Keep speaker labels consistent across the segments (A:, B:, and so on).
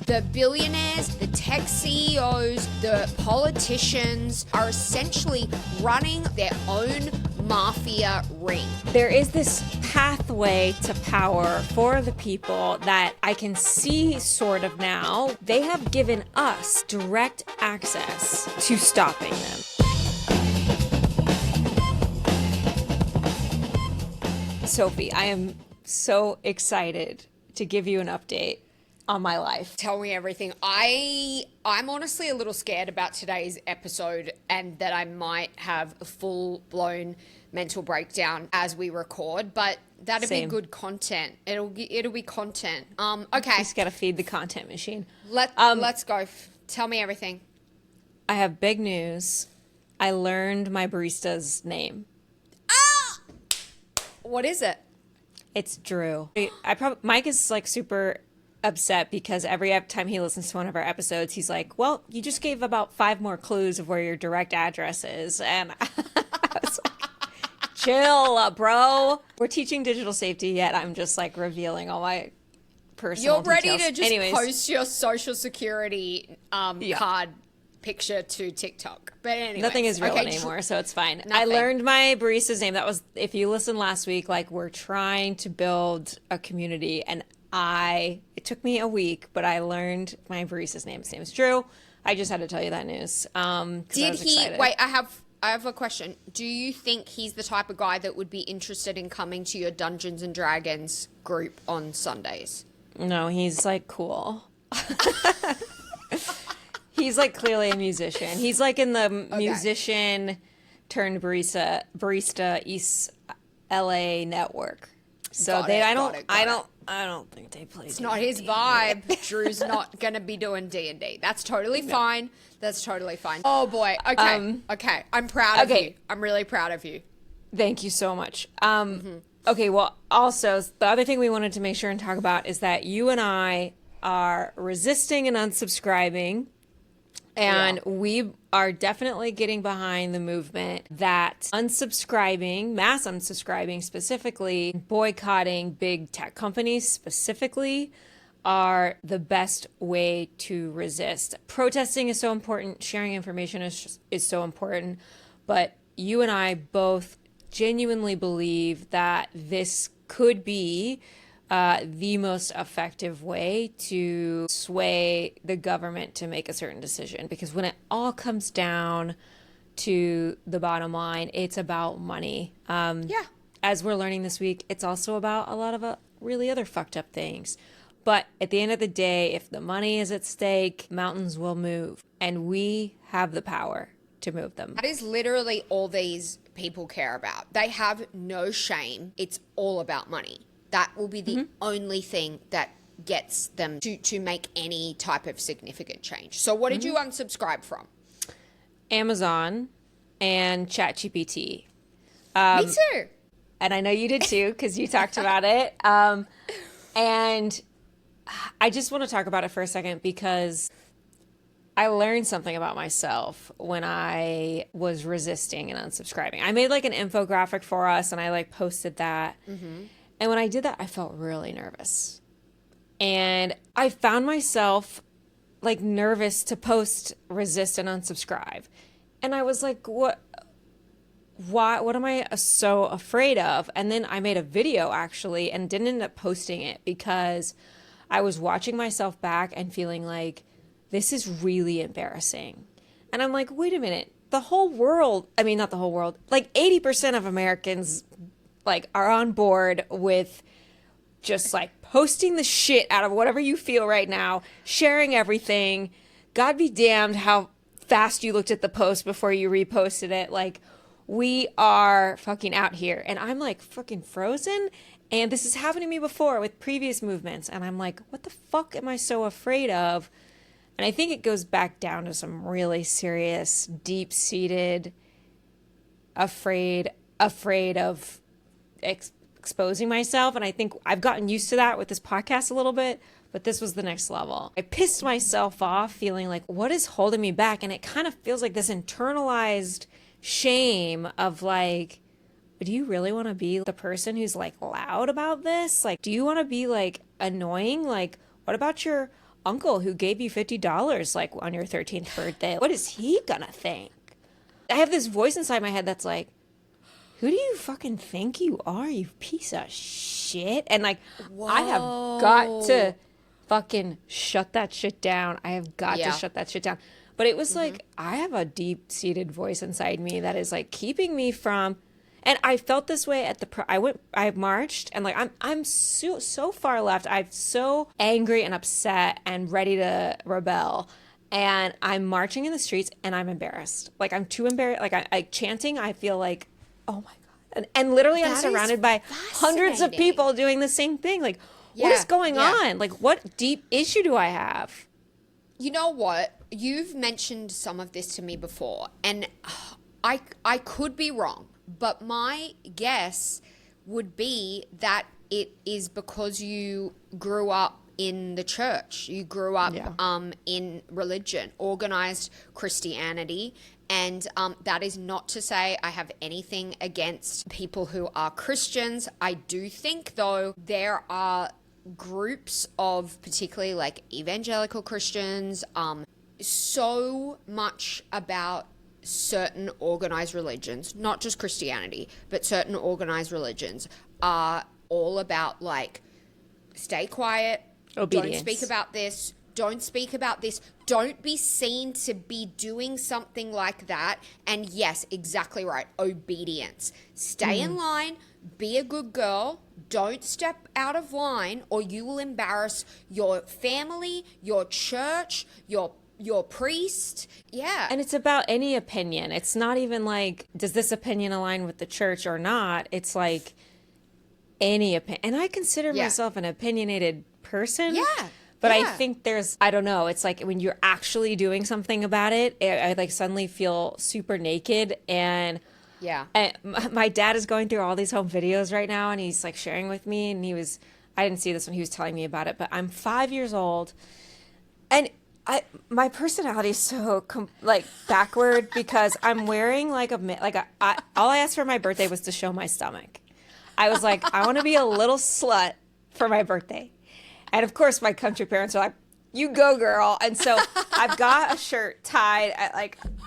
A: The billionaires, the tech CEOs, the politicians are essentially running their own mafia ring.
B: There is this pathway to power for the people that I can see sort of now. They have given us direct access to stopping them. Sophie, I am so excited to give you an update on my life.
A: Tell me everything. I'm honestly a little scared about today's episode and that I might have a full-blown mental breakdown as we record, but that'd be good content. It'll be content. Okay.
B: Just gotta feed the content machine.
A: Let's go. Tell me everything.
B: I have big news. I learned my barista's name.
A: What is it?
B: It's Drew. Mike is like super upset because every time he listens to one of our episodes, he's like, well, you just gave about 5 more clues of where your direct address is. And I was like, chill, bro. We're teaching digital safety, yet I'm just like revealing all my personal details.
A: You're ready to just post your social security card picture to TikTok. But anyway,
B: nothing is real anymore, so it's fine.
A: Nothing.
B: I learned my barista's name. That was, if you listened last week, like we're trying to build a community, and it took me a week, but I learned my barista's name. His name is Drew. I just had to tell you that news.
A: Did he? Excited. Wait, I have a question. Do you think he's the type of guy that would be interested in coming to your Dungeons and Dragons group on Sundays?
B: No, he's like cool. He's like clearly a musician. He's like in the musician turned barista East LA network. So I don't think they play.
A: It's not his vibe. Drew's not gonna be doing D&D. That's totally fine. That's totally fine. Oh boy. Okay. Okay. I'm proud of you. I'm really proud of you.
B: Thank you so much. Okay. Well, also the other thing we wanted to make sure and talk about is that you and I are resisting and unsubscribing. And we are definitely getting behind the movement that mass unsubscribing specifically, boycotting big tech companies specifically, are the best way to resist. Protesting is so important. Sharing information is so important. But you and I both genuinely believe that this could be the most effective way to sway the government to make a certain decision. Because when it all comes down to the bottom line, it's about money. As we're learning this week, it's also about a lot of really other fucked up things. But at the end of the day, if the money is at stake, mountains will move. And we have the power to move them.
A: That is literally all these people care about. They have no shame. It's all about money. That will be the only thing that gets them to make any type of significant change. So what did you unsubscribe from?
B: Amazon and ChatGPT.
A: Me too.
B: And I know you did too, because you talked about it. And I just want to talk about it for a second because I learned something about myself when I was resisting and unsubscribing. I made like an infographic for us and I like posted that. And when I did that, I felt really nervous. And I found myself like nervous to post resist and unsubscribe. And I was like, what am I so afraid of? And then I made a video actually and didn't end up posting it because I was watching myself back and feeling like this is really embarrassing. And I'm like, wait a minute, the whole world, I mean, not the whole world, like 80% of Americans like are on board with just like posting the shit out of whatever you feel right now, sharing everything. God be damned how fast you looked at the post before you reposted it. Like, we are fucking out here. And I'm like fucking frozen. And this has happened to me before with previous movements. And I'm like, what the fuck am I so afraid of? And I think it goes back down to some really serious, deep-seated, afraid of exposing myself. And I think I've gotten used to that with this podcast a little bit, but this was the next level. I pissed myself off feeling like, what is holding me back? And it kind of feels like this internalized shame of like, do you really want to be the person who's like loud about this? Like, do you want to be like annoying? Like, what about your uncle who gave you $50 like on your 13th birthday. What is he gonna think? I have this voice inside my head that's like, who do you fucking think you are, you piece of shit? And like, whoa. I have got to fucking shut that shit down. I have got to shut that shit down. But it was like, I have a deep-seated voice inside me that is like keeping me from, and I felt this way at I marched, and like, I'm so far left. I'm so angry and upset and ready to rebel. And I'm marching in the streets and I'm embarrassed. Like, I'm too embarrassed. Like, I chanting, I feel like, oh my God. And literally I'm surrounded by hundreds of people doing the same thing. Like, what is going on? Like, what deep issue do I have?
A: You know what? You've mentioned some of this to me before, and I could be wrong, but my guess would be that it is because you grew up in the church. You grew up in religion, organized Christianity. And that is not to say I have anything against people who are Christians. I do think, though, there are groups of particularly like evangelical Christians, so much about certain organized religions, not just Christianity, but certain organized religions are all about like, stay quiet, obedience. Don't speak about this. Don't speak about this. Don't be seen to be doing something like that. And yes, exactly right. Obedience. Stay in line. Be a good girl. Don't step out of line or you will embarrass your family, your church, your priest. Yeah.
B: And it's about any opinion. It's not even like, does this opinion align with the church or not? It's like any opinion. And I consider myself an opinionated person.
A: Yeah.
B: But I think I don't know, it's like when you're actually doing something about it, I like suddenly feel super naked. And my dad is going through all these home videos right now, and he's like sharing with me, and I didn't see this when he was telling me about it, but I'm 5 years old, and my personality is so backward because I'm wearing all I asked for my birthday was to show my stomach. I was like, I want to be a little slut for my birthday. And of course, my country parents are like, you go, girl. And so I've got a shirt tied at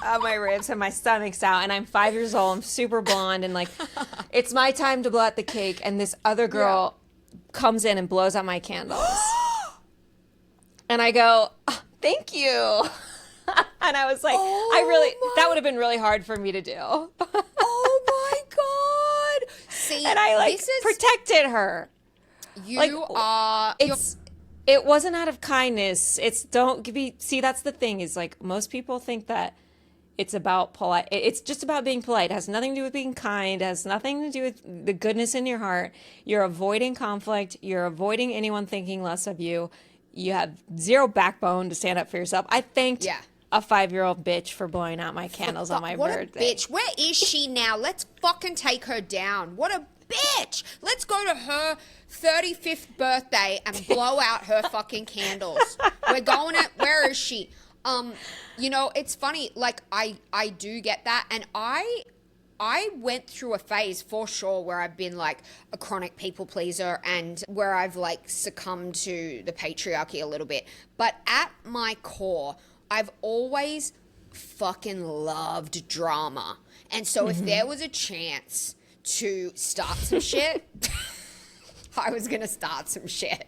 B: on my ribs and my stomach's out. And I'm 5 years old. I'm super blonde. And like, it's my time to blow out the cake. And this other girl comes in and blows out my candles. And I go, oh, thank you. And I was like, that would have been really hard for me to do.
A: Oh my God. See,
B: and I protected her. It wasn't out of kindness. See, that's the thing is like most people think that it's about polite. It's just about being polite. It has nothing to do with being kind. It has nothing to do with the goodness in your heart. You're avoiding conflict. You're avoiding anyone thinking less of you. You have zero backbone to stand up for yourself. I thanked a 5-year-old bitch for blowing out my candles on my birthday.
A: What a bitch. Where is she now? Let's fucking take her down. What a bitch. Let's go to her 35th birthday and blow out her fucking candles. We're going where is she? It's funny, like I do get that, and I went through a phase for sure where I've been like a chronic people pleaser and where I've like succumbed to the patriarchy a little bit. But at my core, I've always fucking loved drama. And so if there was a chance to start some shit, I was going to start some shit.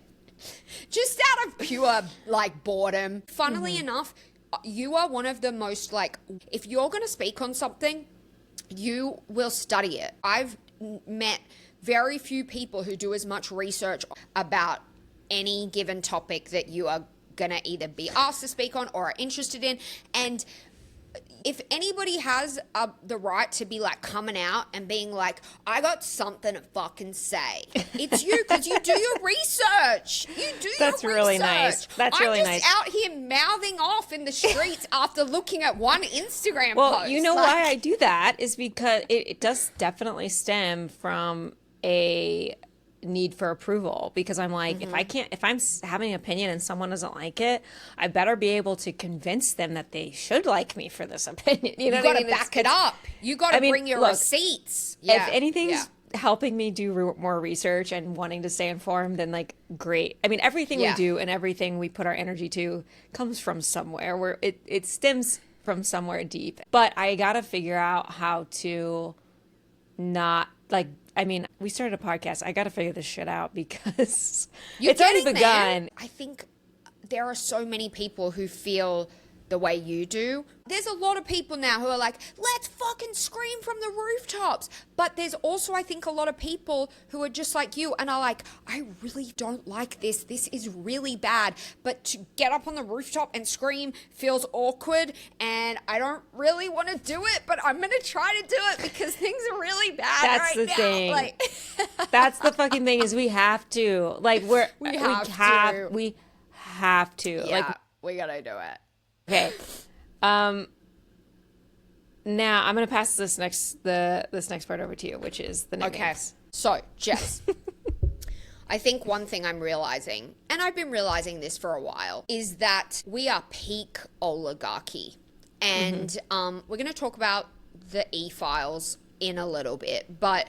A: Just out of pure, boredom. Funnily enough, you are one of the most, if you're going to speak on something, you will study it. I've met very few people who do as much research about any given topic that you are going to either be asked to speak on or are interested in. And if anybody has the right to be coming out and being like, I got something to fucking say, it's you, because you do your research. You do
B: That's
A: your
B: really
A: research.
B: Nice. That's really nice.
A: I'm just out here mouthing off in the streets after looking at one Instagram post.
B: Well, you know why I do that is because it does definitely stem from a need for approval, because I'm like, if I'm having an opinion and someone doesn't like it, I better be able to convince them that they should like me for this opinion. You know what I mean?
A: You got to back it up. You got to bring your receipts.
B: If anything's helping me do more research and wanting to stay informed, then like great. I mean, everything we do and everything we put our energy to comes from somewhere where it stems from somewhere deep. But I gotta figure out how to not like, I mean, we started a podcast. I gotta figure this shit out because it's already begun.
A: There. I think there are so many people who feel the way you do. There's a lot of people now who are like, let's fucking scream from the rooftops. But there's also, I think, a lot of people who are just like you and are like, I really don't like this. This is really bad. But to get up on the rooftop and scream feels awkward. And I don't really want to do it, but I'm going to try to do it because things are really bad
B: That's
A: right
B: the
A: now.
B: thing.
A: Like,
B: that's the fucking thing is we have to. Like, we have to.
A: Yeah,
B: like,
A: we got to do it.
B: Okay. Now I'm gonna pass this next part over to you, which is the nicknames.
A: Okay. So, Jess, I think one thing I'm realizing, and I've been realizing this for a while, is that we are peak oligarchy. And we're gonna talk about the e-files in a little bit, but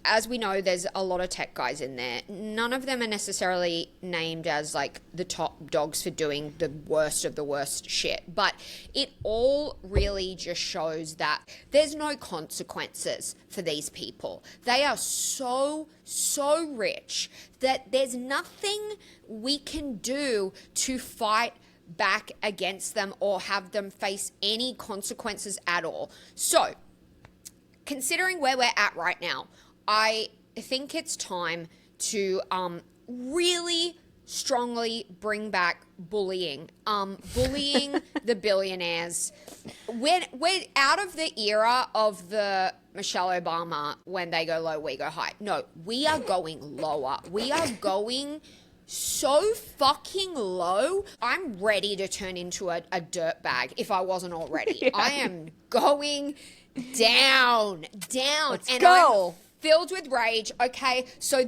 A: as we know, there's a lot of tech guys in there. None of them are necessarily named as like the top dogs for doing the worst of the worst shit. But it all really just shows that there's no consequences for these people. They are so rich that there's nothing we can do to fight back against them or have them face any consequences at all. So, considering where we're at right now, I think it's time to really strongly bring back bullying. Bullying the billionaires. We're out of the era of the Michelle Obama, when they go low, we go high. No, we are going lower. We are going so fucking low. I'm ready to turn into a dirtbag if I wasn't already. Yeah. I am going down.
B: Let's go.
A: Filled with rage. Okay, so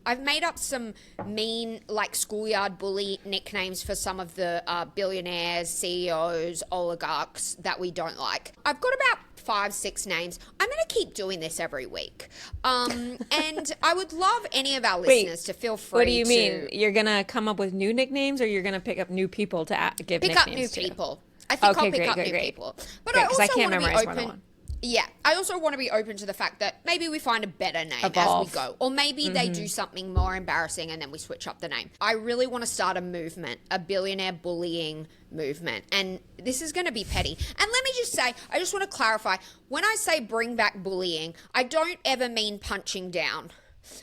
A: I've made up some mean, like, schoolyard bully nicknames for some of the billionaires, CEOs, oligarchs that we don't like. I've got about 5-6 names. I'm going to keep doing this every week. And I would love any of our listeners to feel free to...
B: What do you mean? You're going to come up with new nicknames, or you're going to pick up new people to give nicknames to?
A: Pick up new people. I think I'll pick up new people. But I also want to be open... Yeah, I also want to be open to the fact that maybe we find a better name as we go. Or maybe they do something more embarrassing and then we switch up the name. I really want to start a movement, a billionaire bullying movement. And this is going to be petty. And let me just say, I just want to clarify, when I say bring back bullying, I don't ever mean punching down.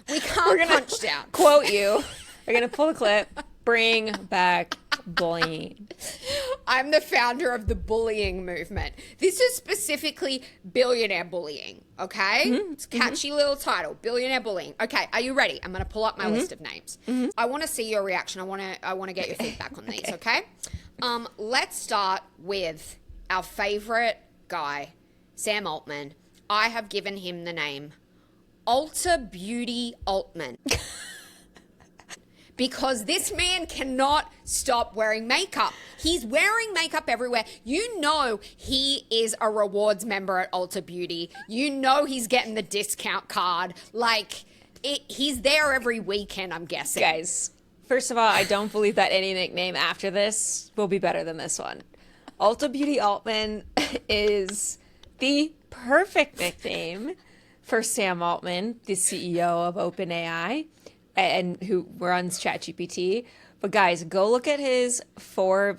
A: We can't punch down.
B: Quote you. We're going to pull the clip. Bring back bullying.
A: I'm the founder of the bullying movement. This is specifically billionaire bullying, okay? It's a catchy little title, billionaire bullying. Okay, are you ready? I'm going to pull up my list of names. I want to see your reaction. I want to get your feedback on these, okay? Let's start with our favorite guy, Sam Altman. I have given him the name Ulta Beauty Altman. Because this man cannot stop wearing makeup. He's wearing makeup everywhere. You know he is a rewards member at Ulta Beauty. You know he's getting the discount card. Like, he's there every weekend, I'm guessing.
B: Guys, first of all, I don't believe that any nickname after this will be better than this one. Ulta Beauty Altman is the perfect nickname for Sam Altman, the CEO of OpenAI. And who runs ChatGPT. But guys, go look at his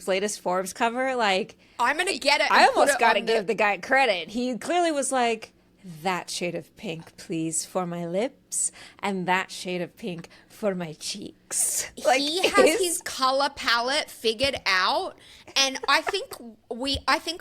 B: latest Forbes cover. Like,
A: I'm gonna get it.
B: I almost gotta give the guy credit. He clearly was like, that shade of pink, please, for my lips, and that shade of pink for my cheeks.
A: Like, he has his color palette figured out, and I think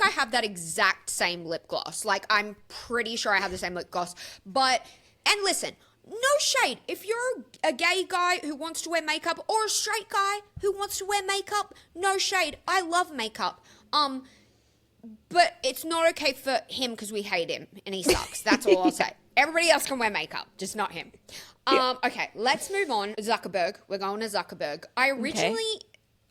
A: I have that exact same lip gloss. Like, I'm pretty sure I have the same lip gloss. And listen. No shade. If you're a gay guy who wants to wear makeup or a straight guy who wants to wear makeup, no shade. I love makeup. But it's not okay for him because we hate him and he sucks. That's all I'll say. Everybody else can wear makeup, just not him. Okay, let's move on. Zuckerberg. We're going to Zuckerberg. I originally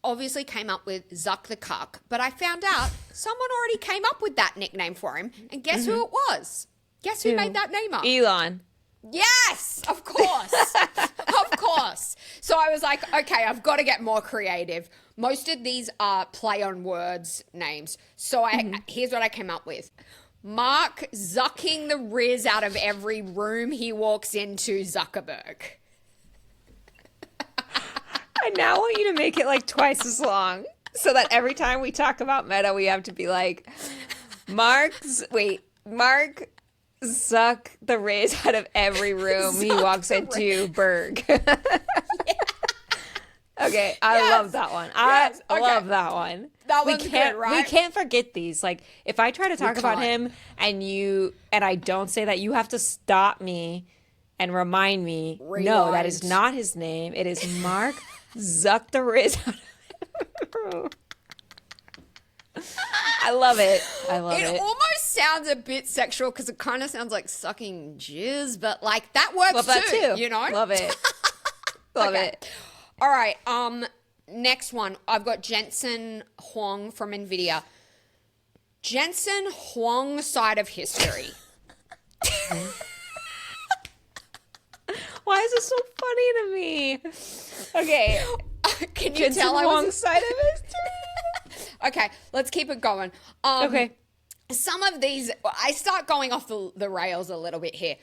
A: obviously came up with Zuck the Cuck, but I found out someone already came up with that nickname for him. And guess who it was? Guess who made that name up?
B: Elon.
A: Yes, of course. Of course. So I was like, okay, I've got to get more creative. Most of these are play on words names. So here's what I came up with. Mark zucking the Riz out of every room he walks into, Zuckerberg.
B: I now want you to make it like twice as long so that every time we talk about Meta, we have to be like, Mark Zuck the Riz out of every room he walks into, Berg. Okay, I love that one. I love that one.
A: That one's good, right?
B: We can't forget these. Like, if I try to talk about him and I don't say that, you have to stop me and remind me, no, that is not his name. It is Mark Zuck the Riz out of every room. I love it.
A: It almost sounds a bit sexual because it kind of sounds like sucking jizz, but like that works
B: love that too.
A: You know?
B: Love it. Love it.
A: All right. Next one. I've got Jensen Huang from NVIDIA. Jensen Huang side of history.
B: Why is this so funny to me? Okay.
A: Can you tell I
B: was side of history?
A: Okay, let's keep it going.
B: Okay.
A: Some of these, I start going off the rails a little bit here.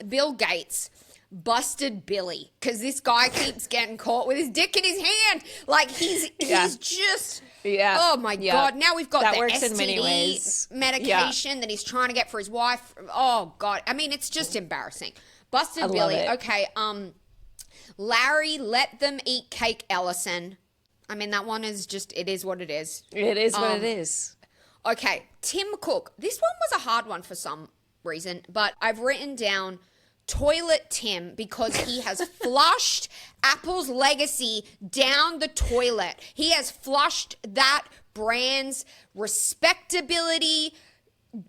A: Bill Gates busted Billy because this guy keeps getting caught with his dick in his hand. Like he's just, oh my God. Now we've got
B: that
A: the
B: works
A: STD
B: in many ways.
A: medication that he's trying to get for his wife. Oh God. I mean, it's just embarrassing. Busted Billy. Okay. Larry, let them eat cake, Ellison. I mean, that one is just, it is what it is.
B: It is what it is.
A: Okay, Tim Cook. This one was a hard one for some reason, but I've written down Toilet Tim because he has flushed Apple's legacy down the toilet. He has flushed that brand's respectability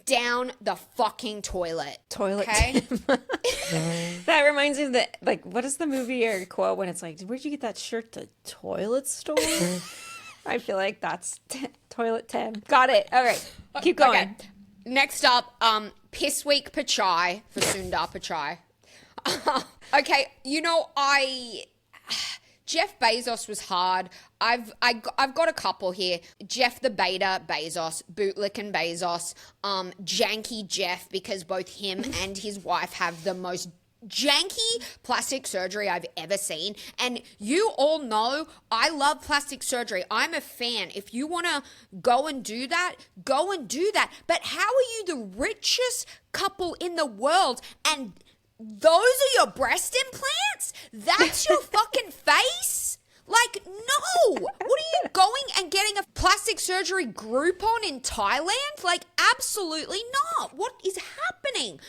A: down the fucking toilet.
B: Okay? That reminds me of the, like, what is the movie or quote when it's like, where'd you get that shirt? The toilet store? I feel like that's Toilet Tim. Got it. All right. Keep going.
A: Okay. Next up, Piss Week Pichai for Sundar Pichai. Okay, you know, Jeff Bezos was hard. I've got a couple here. Jeff the Beta Bezos, Bootlickin' Bezos, Janky Jeff, because both him and his wife have the most janky plastic surgery I've ever seen. And you all know I love plastic surgery. I'm a fan. If you want to go and do that, go and do that. But how are you the richest couple in the world and those are your breast implants? That's your fucking face? Like, no. What are you going and getting a plastic surgery Groupon in Thailand? Like, absolutely not. What is happening?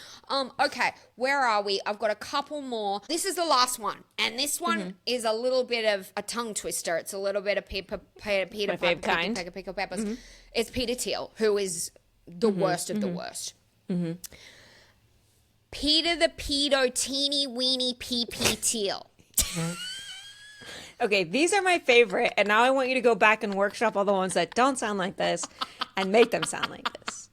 A: Okay, where are we? I've got a couple more. This is the last one. And this one is a little bit of a tongue twister. It's a little bit of Peter Peppers. It's Peter Thiel, who is the worst of the worst. Peter the Pedo Teeny Weeny PP Teal.
B: Okay, these are my favorite, and now I want you to go back and workshop all the ones that don't sound like this and make them sound like this.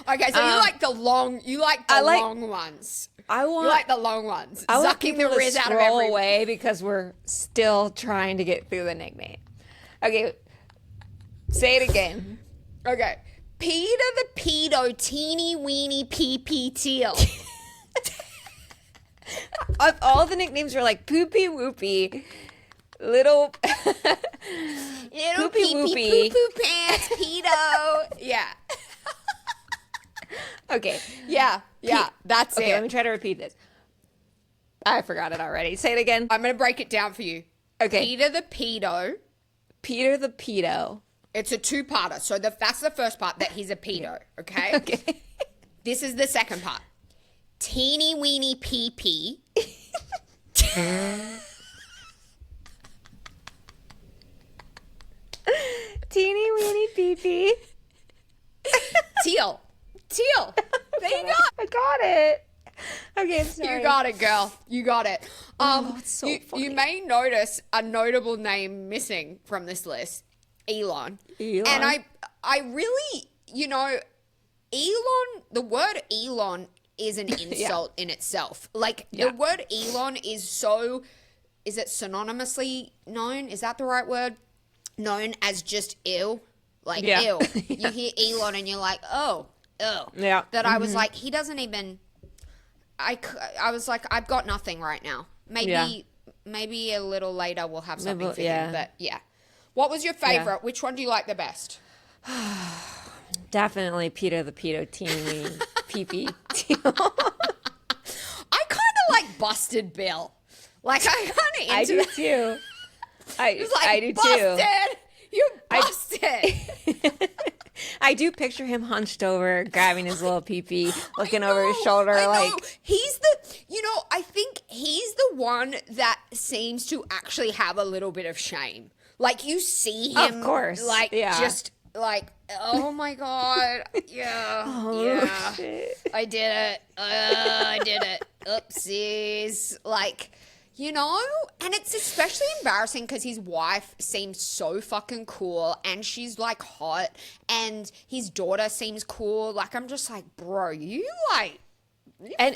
A: Okay, so you like the long ones. You like the long ones.
B: I want
A: Zucking
B: people
A: the
B: to
A: Riz out of
B: scroll
A: every
B: away because we're still trying to get through the nickname. Okay, say it again.
A: Okay, Peter the Pedo Teeny Weeny PP Teal.
B: Of all the nicknames were like Poopy Whoopy, Little Poopy Whoopy,
A: Poo Poo Pants, Pedo. Yeah.
B: Okay.
A: Yeah. That's
B: okay,
A: it.
B: let me try to repeat this. I forgot it already. Say it again.
A: I'm going to break it down for you.
B: Okay.
A: Peter the Pedo.
B: Peter the Pedo.
A: It's a two-parter. So that's the first part, that he's a pedo, okay?
B: Okay.
A: This is the second part. Teeny weeny PP.
B: Teeny weeny pee-pee.
A: Teal. There you go.
B: I got it. Okay, I'm sorry.
A: You got it, girl. You got it.
B: It's so funny.
A: You may notice a notable name missing from this list. Elon. And I really, you know, Elon, the word Elon is an insult in itself. Like, the word Elon is it synonymously known? Is that the right word? Known as just ew. Like, ew. You hear Elon and you're like, oh.
B: Yeah.
A: That I was like, he doesn't even, I was like, I've got nothing right now. Maybe a little later we'll have something for you. But yeah. What was your favorite? Yeah. Which one do you like the best?
B: Definitely Peter the Pedo teeny pee-pee deal.
A: I kind of like Busted Bill. Like, I kind of
B: I do too. I do
A: busted!
B: Too.
A: You busted!
B: I do picture him hunched over, grabbing his little pee-pee, looking over his shoulder. Like,
A: he's the, I think he's the one that seems to actually have a little bit of shame. Like, you see him,
B: of course,
A: like, just like, oh my God,
B: shit.
A: I did it, oopsies, like. And it's especially embarrassing because his wife seems so fucking cool and she's like hot and his daughter seems cool. Like, I'm just like, bro, you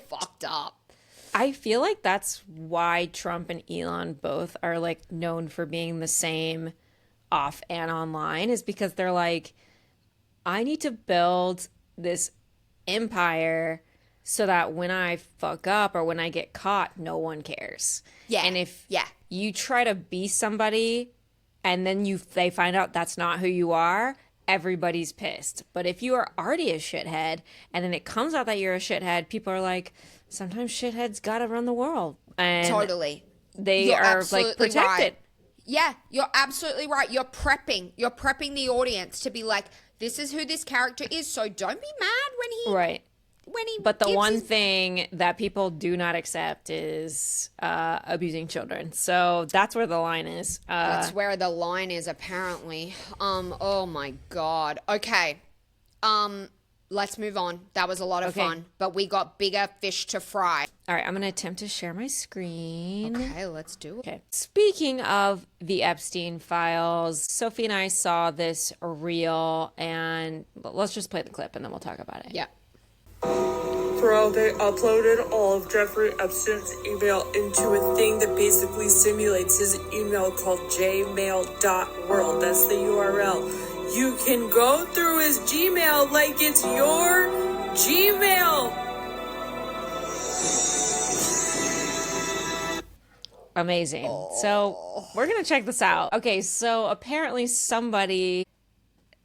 A: fucked up.
B: I feel like that's why Trump and Elon both are like known for being the same off and online, is because they're like, I need to build this empire so that when I fuck up or when I get caught, no one cares.
A: Yeah.
B: And if you try to be somebody and then they find out that's not who you are, everybody's pissed. But if you are already a shithead and then it comes out that you're a shithead, people are like, sometimes shitheads gotta run the world. And
A: totally.
B: They are like protected.
A: Right. Yeah, you're absolutely right. You're prepping the audience to be like, this is who this character is, so don't be mad when he
B: But the one thing that people do not accept is abusing children. So that's where the line is.
A: That's where the line is, apparently. Oh my God. Okay. Let's move on. That was a lot of fun, but we got bigger fish to fry.
B: All right, I'm going to attempt to share my screen.
A: Okay, let's do it.
B: Okay. Speaking of the Epstein files, Sophie and I saw this reel, and let's just play the clip and then we'll talk about it.
A: Yeah.
C: Bro, they uploaded all of Jeffrey Epstein's email into a thing that basically simulates his email called jmail.world. That's the URL. You can go through his Gmail like it's your Gmail.
B: Amazing. So we're going to check this out. Okay, so apparently somebody,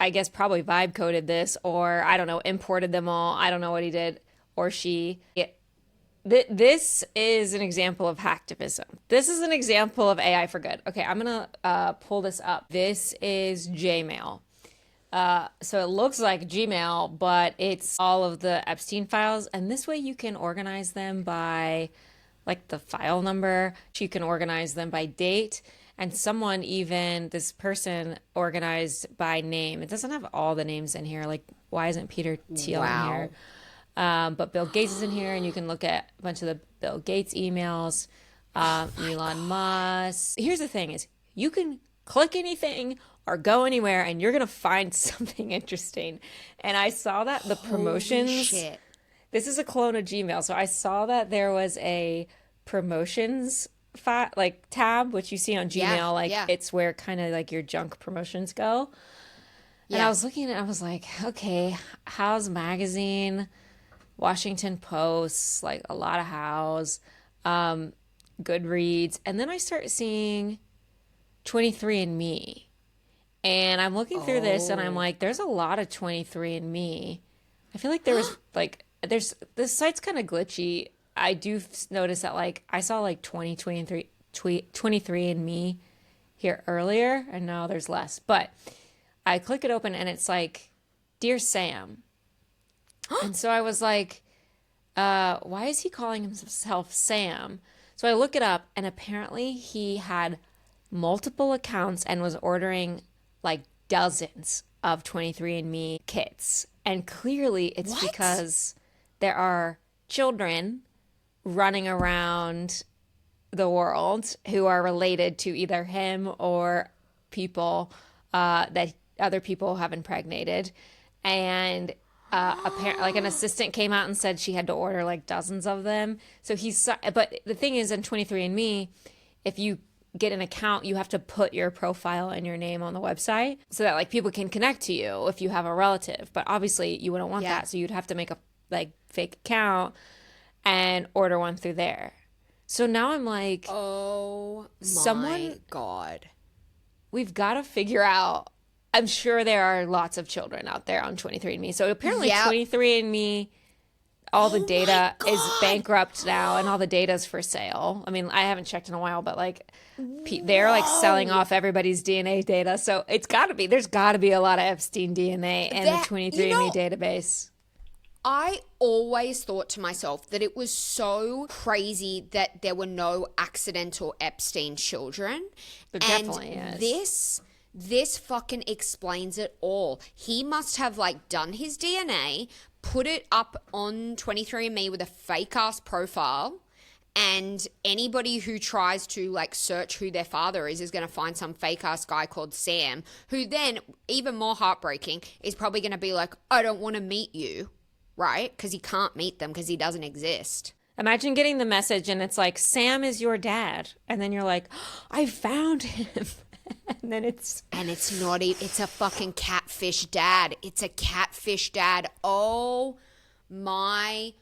B: I guess probably vibe coded this, or I don't know, imported them all. I don't know what he did or she. This is an example of hacktivism. This is an example of AI for good. Okay, I'm going to pull this up. This is Gmail. So it looks like Gmail, but it's all of the Epstein files. And this way you can organize them by like the file number. You can organize them by date. And someone even, this person organized by name. It doesn't have all the names in here. Like, why isn't Peter Thiel in here? But Bill Gates is in here, and you can look at a bunch of the Bill Gates emails, Elon Musk. Here's the thing is, you can click anything or go anywhere, and you're going to find something interesting. And I saw that the promotions.
A: Holy shit.
B: This is a clone of Gmail. So I saw that there was a promotions tab, which you see on Gmail. It's where kind of like your junk promotions go. And I was looking at it, I was like, okay, House Magazine, Washington Post, like a lot of House, Goodreads. And then I start seeing 23andMe. And I'm looking through this and I'm like, there's a lot of 23andMe. I feel like there was this site's kind of glitchy. I do notice that like I saw like 23andMe here earlier and now there's less. But I click it open and it's like, Dear Sam. And so I was like, why is he calling himself Sam? So I look it up and apparently he had multiple accounts and was ordering like dozens of 23andMe kits. And clearly it's because there are children running around the world who are related to either him or people that other people have impregnated. And like an assistant came out and said she had to order like dozens of them. So but the thing is, in 23andMe, if you get an account, you have to put your profile and your name on the website so that like people can connect to you if you have a relative. But obviously you wouldn't want that, so you'd have to make a like fake account and order one through there. So now I'm like,
A: oh my God,
B: we've got to figure out. I'm sure there are lots of children out there on 23andMe. So apparently 23andMe, all the data is bankrupt now, and all the data is for sale. I mean, I haven't checked in a while, but like they're like selling off everybody's DNA data. So there's got to be a lot of Epstein DNA in the 23andMe database.
A: I always thought to myself that it was so crazy that there were no accidental Epstein children.
B: There definitely is.
A: This fucking explains it all. He must have like done his DNA, put it up on 23andMe with a fake ass profile, and anybody who tries to like search who their father is going to find some fake ass guy called Sam, who then, even more heartbreaking, is probably going to be like, I don't want to meet you, right? Because he can't meet them because he doesn't exist.
B: Imagine getting the message and it's like, Sam is your dad. And then you're like, I found him. And then it's
A: not even, it's a fucking catfish dad. It's a catfish dad. Oh my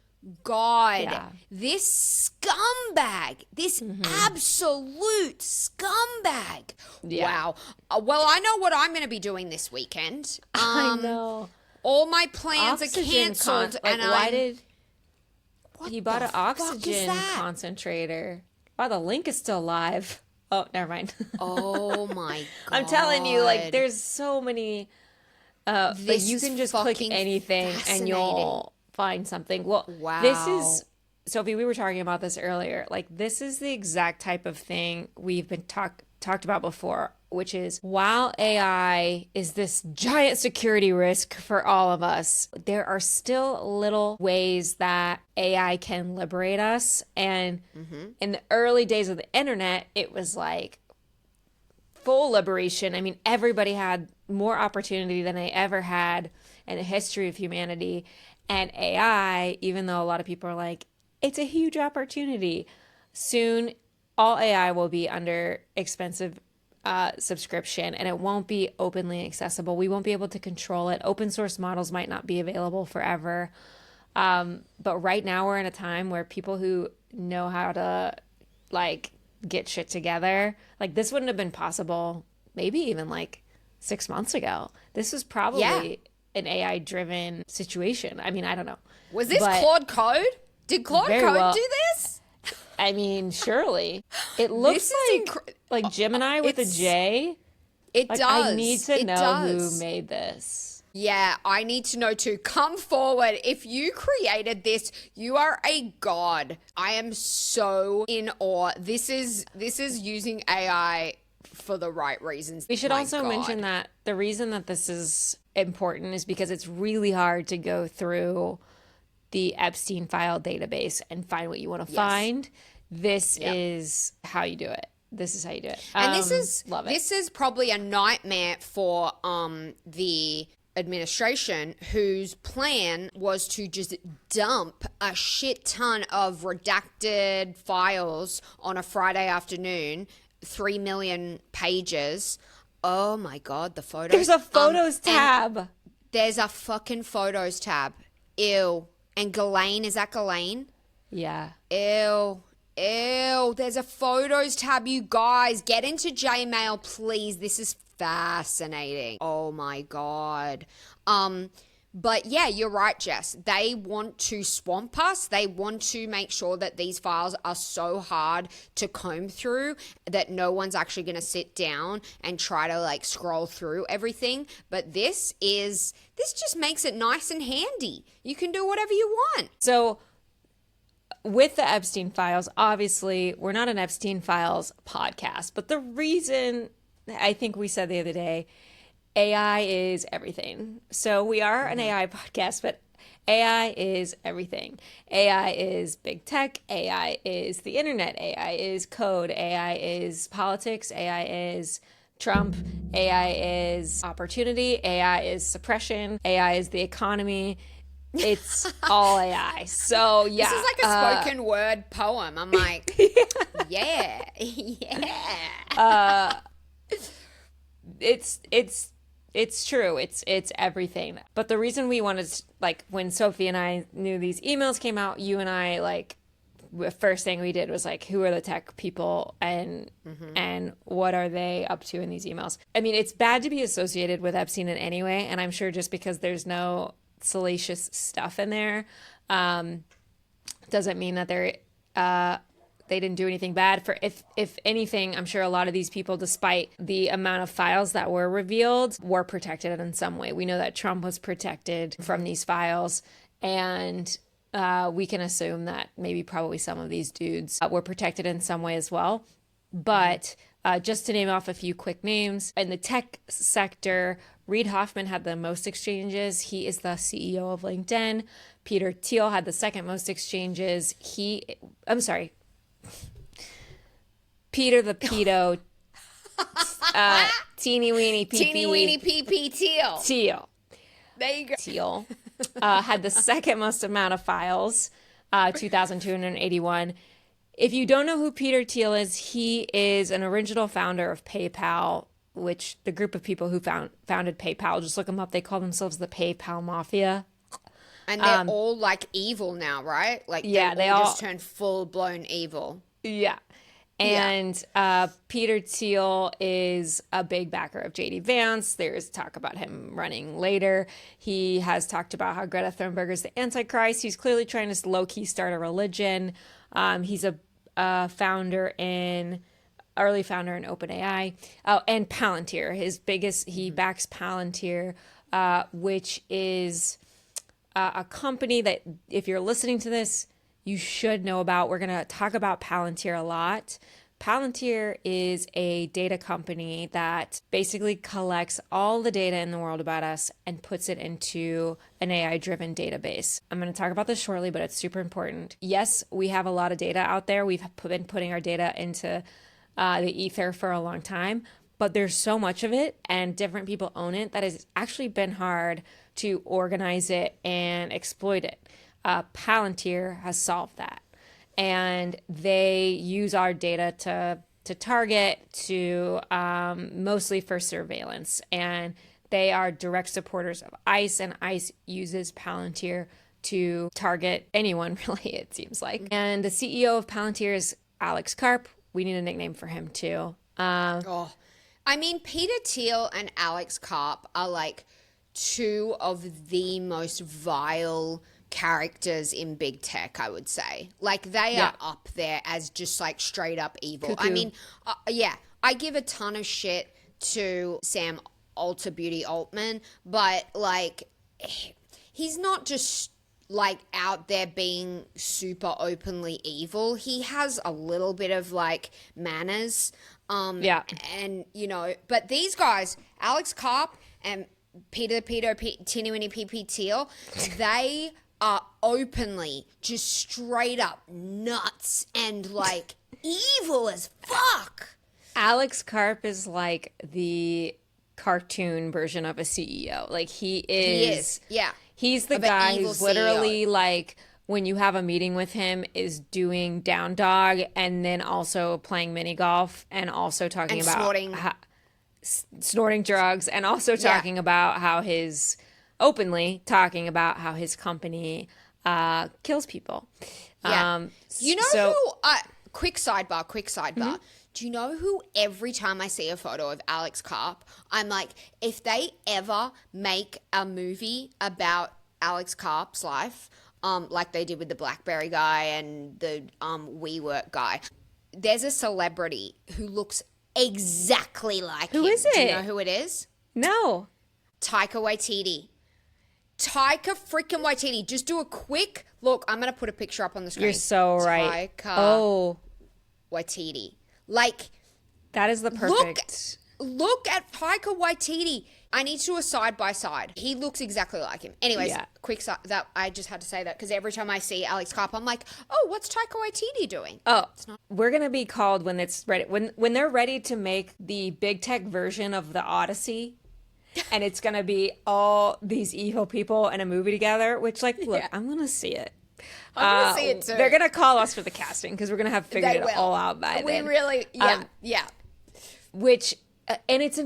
A: God.
B: Yeah.
A: This scumbag, this absolute scumbag. Yeah. Wow. Well, I know what I'm going to be doing this weekend.
B: I know.
A: All my plans are canceled.
B: Why did he bought an oxygen concentrator? Wow, the link is still live. Oh, never mind.
A: Oh my God.
B: I'm telling you, like, there's so many. Like you can just click anything and you'll find something. Well,
A: wow.
B: This is, Sophie, we were talking about this earlier. Like, this is the exact type of thing we've been talked about before, which is while AI is this giant security risk for all of us, there are still little ways that AI can liberate us. And in the early days of the internet, it was like full liberation. I mean, everybody had more opportunity than they ever had in the history of humanity. And AI, even though a lot of people are like, it's a huge opportunity, soon all AI will be under expensive subscription, and it won't be openly accessible. We won't be able to control it. Open source models might not be available forever. But right now we're in a time where people who know how to like get shit together, like this wouldn't have been possible maybe even like 6 months ago. This was probably an AI driven situation. I mean, I don't know.
A: Was this Claude Code? Did Claude Code do this?
B: I mean, surely. It looks like Gemini with a J.
A: It
B: like,
A: does.
B: I need to know who made this.
A: Yeah, I need to know too. Come forward. If you created this, you are a god. I am so in awe. This is using AI for the right reasons.
B: We should also mention that the reason that this is important is because it's really hard to go through the Epstein file database and find what you want to find. This is how you do it. This is how you do it.
A: And
B: love it.
A: This is probably a nightmare for the administration, whose plan was to just dump a shit ton of redacted files on a Friday afternoon, 3 million pages. Oh my God, the photos.
B: There's a photos tab.
A: There's a fucking photos tab. Ew. And Ghislaine, is that Ghislaine?
B: Yeah.
A: Ew. There's a photos tab, you guys. Get into Gmail, please. This is fascinating. Oh my God. But yeah, you're right, Jess. They want to swamp us. They want to make sure that these files are so hard to comb through that no one's actually going to sit down and try to like scroll through everything. But this just makes it nice and handy. You can do whatever you want.
B: So with the Epstein files, obviously we're not an Epstein files podcast, but the reason, I think we said the other day, AI is everything. So we are an AI podcast, but AI is everything. AI is big tech. AI is the internet. AI is code. AI is politics. AI is Trump, AI is opportunity, AI is suppression, AI is the economy. It's all AI. So yeah,
A: This is like a spoken word poem. I'm like, yeah.
B: It's true. It's everything. But the reason we wanted, like, when Sophie and I knew these emails came out, you and I, like, the first thing we did was like, who are the tech people and what are they up to in these emails? I mean, it's bad to be associated with Epstein in any way, and I'm sure just because there's no salacious stuff in there doesn't mean that they didn't do anything bad. For if anything, I'm sure a lot of these people, despite the amount of files that were revealed, were protected in some way. We know that Trump was protected from these files, and we can assume that probably some of these dudes were protected in some way as well. But just to name off a few quick names, in the tech sector, Reid Hoffman had the most exchanges. He is the CEO of LinkedIn. Peter Thiel had the second most exchanges. Peter the pedo, teeny weeny
A: PP Thiel.
B: Thiel.
A: There you go.
B: Thiel had the second most amount of files, 2,281. If you don't know who Peter Thiel is, he is an original founder of PayPal, which the group of people who founded PayPal, just look them up. They call themselves the PayPal Mafia.
A: And they're all like evil now, right? Like they all just turned full blown evil.
B: Yeah. And Peter Thiel is a big backer of J.D. Vance. There's talk about him running later. He has talked about how Greta Thunberg is the Antichrist. He's clearly trying to low-key start a religion. He's a early founder in OpenAI. Oh, and Palantir. He backs Palantir, which is a company that, if you're listening to this, you should know about. We're going to talk about Palantir a lot. Palantir is a data company that basically collects all the data in the world about us and puts it into an AI-driven database. I'm going to talk about this shortly, but it's super important. Yes, we have a lot of data out there. We've been putting our data into the ether for a long time, but there's so much of it and different people own it that it's actually been hard to organize it and exploit it. Palantir has solved that, and they use our data to target, to mostly for surveillance, and they are direct supporters of ICE, and ICE uses Palantir to target anyone, really, it seems like. And the CEO of Palantir is Alex Karp. We need a nickname for him too.
A: I mean, Peter Thiel and Alex Karp are like two of the most vile characters in big tech, I would say. Like, they are up there as just like straight up evil.
B: Cuckoo.
A: I mean, I give a ton of shit to Sam Beauty Altman, but like, he's not just like out there being super openly evil. He has a little bit of like manners. And you know, but these guys, Alex Karp and Teeny Winnie PP Thiel, they are openly just straight up nuts and like evil as fuck.
B: Alex Karp is like the cartoon version of a CEO. Like, he is. Yeah. He's the guy who's literally like, when you have a meeting with him, is doing down dog and then also playing mini golf and also talking about snorting drugs, and also talking about how openly talking about how his company kills people.
A: You know who, quick sidebar. Mm-hmm. Do you know who, every time I see a photo of Alex Karp, I'm like, if they ever make a movie about Alex Karp's life, like they did with the BlackBerry guy and the WeWork guy, there's a celebrity who looks exactly like him.
B: Who is it?
A: Do you know who it is?
B: No.
A: Taika Waititi. Taika freaking Waititi. Just do a quick look. I'm going to put a picture up on the screen.
B: You're so right.
A: Taika Waititi. Like,
B: that is the perfect.
A: Look at Taika Waititi. I need to do a side by side. He looks exactly like him. Anyways, quick side, that I just had to say that because every time I see Alex Carp, I'm like, oh, what's Taika Waititi doing?
B: Oh, we're gonna be called when it's ready. When they're ready to make the big tech version of the Odyssey, and it's gonna be all these evil people in a movie together. Which, like, look, I'm gonna see it.
A: I'm gonna see it too.
B: They're gonna call us for the casting because we're gonna have figured it all out by then.
A: We really, yeah.
B: Which, and it's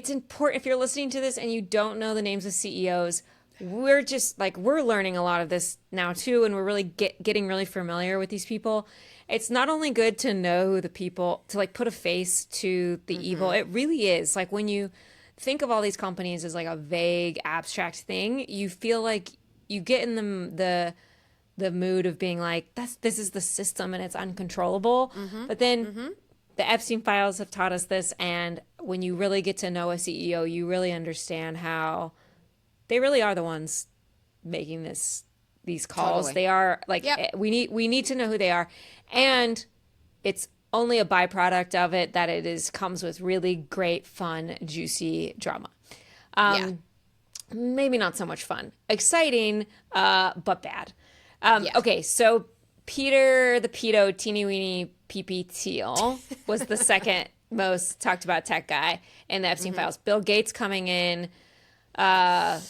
B: important if you're listening to this and you don't know the names of CEOs. We're just like, we're learning a lot of this now too, and we're really getting really familiar with these people. It's not only good to know the people, to like put a face to the evil. It really is. Like when you think of all these companies as like a vague, abstract thing, you feel like you get in the mood of being like, this is the system and it's uncontrollable. But then the Epstein files have taught us this, and when you really get to know a CEO, you really understand how they really are the ones making these calls. Totally. They are like, we need to know who they are, and it's only a byproduct of it that it comes with really great, fun, juicy drama. Maybe not so much fun, exciting, but bad. Okay, so Peter the Pedo Teeny Weeny PP Thiel was the second most talked about tech guy in the Epstein files. Bill Gates coming in. I'm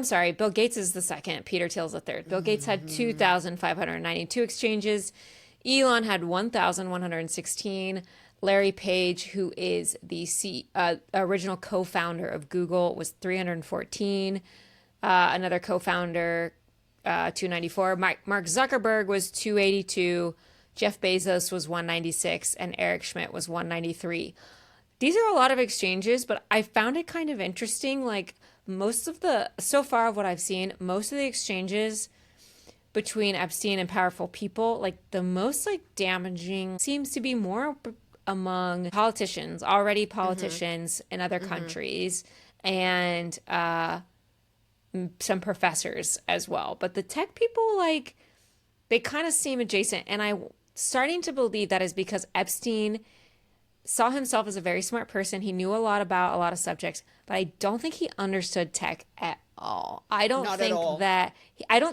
B: sorry. Bill Gates is the second. Peter Thiel's the third. Bill Gates had 2,592 exchanges. Elon had 1,116. Larry Page, who is the original co-founder of Google, was 314. Another co-founder, 294. Mark Zuckerberg was 282. Jeff Bezos was 196, and Eric Schmidt was 193. These are a lot of exchanges, but I found it kind of interesting. Like so far of what I've seen, most of the exchanges between Epstein and powerful people, like the most like damaging seems to be more among politicians, already politicians in other countries, and some professors as well. But the tech people, like, they kind of seem adjacent, and I'm starting to believe that is because Epstein saw himself as a very smart person. He knew a lot about a lot of subjects, but I don't think he understood tech at all. I don't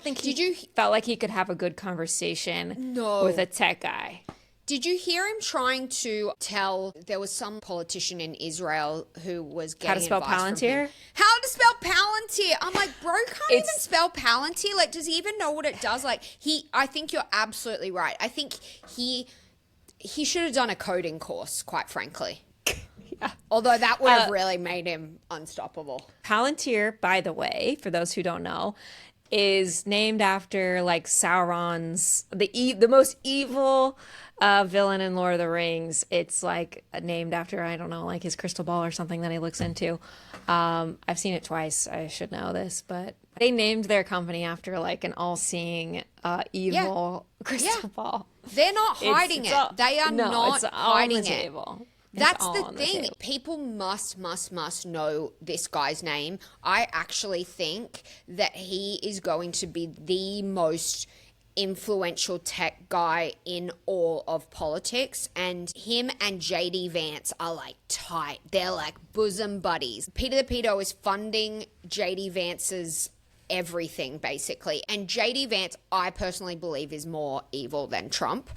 B: think he felt like he could have a good conversation with a tech guy.
A: Did you hear him trying to tell, there was some politician in Israel who was getting
B: how to spell Palantir?
A: How to spell Palantir. I'm like, bro, can't even spell Palantir. Like, does he even know what it does? Like, I think you're absolutely right. I think he should have done a coding course, quite frankly. Yeah. Although that would have really made him unstoppable.
B: Palantir, by the way, for those who don't know, is named after like Sauron's, the most evil villain in Lord of the Rings. It's like named after, I don't know, like his crystal ball or something that he looks into. I've seen it twice. I should know this, but they named their company after like an all-seeing evil crystal ball.
A: They're not hiding it. They are not hiding it.
B: Table.
A: That's the thing. People must know this guy's name. I actually think that he is going to be the most influential tech guy in all of politics, and him and JD Vance are like tight. They're like bosom buddies. Peter the Pedo is funding JD Vance's everything, basically. And JD Vance, I personally believe, is more evil than Trump.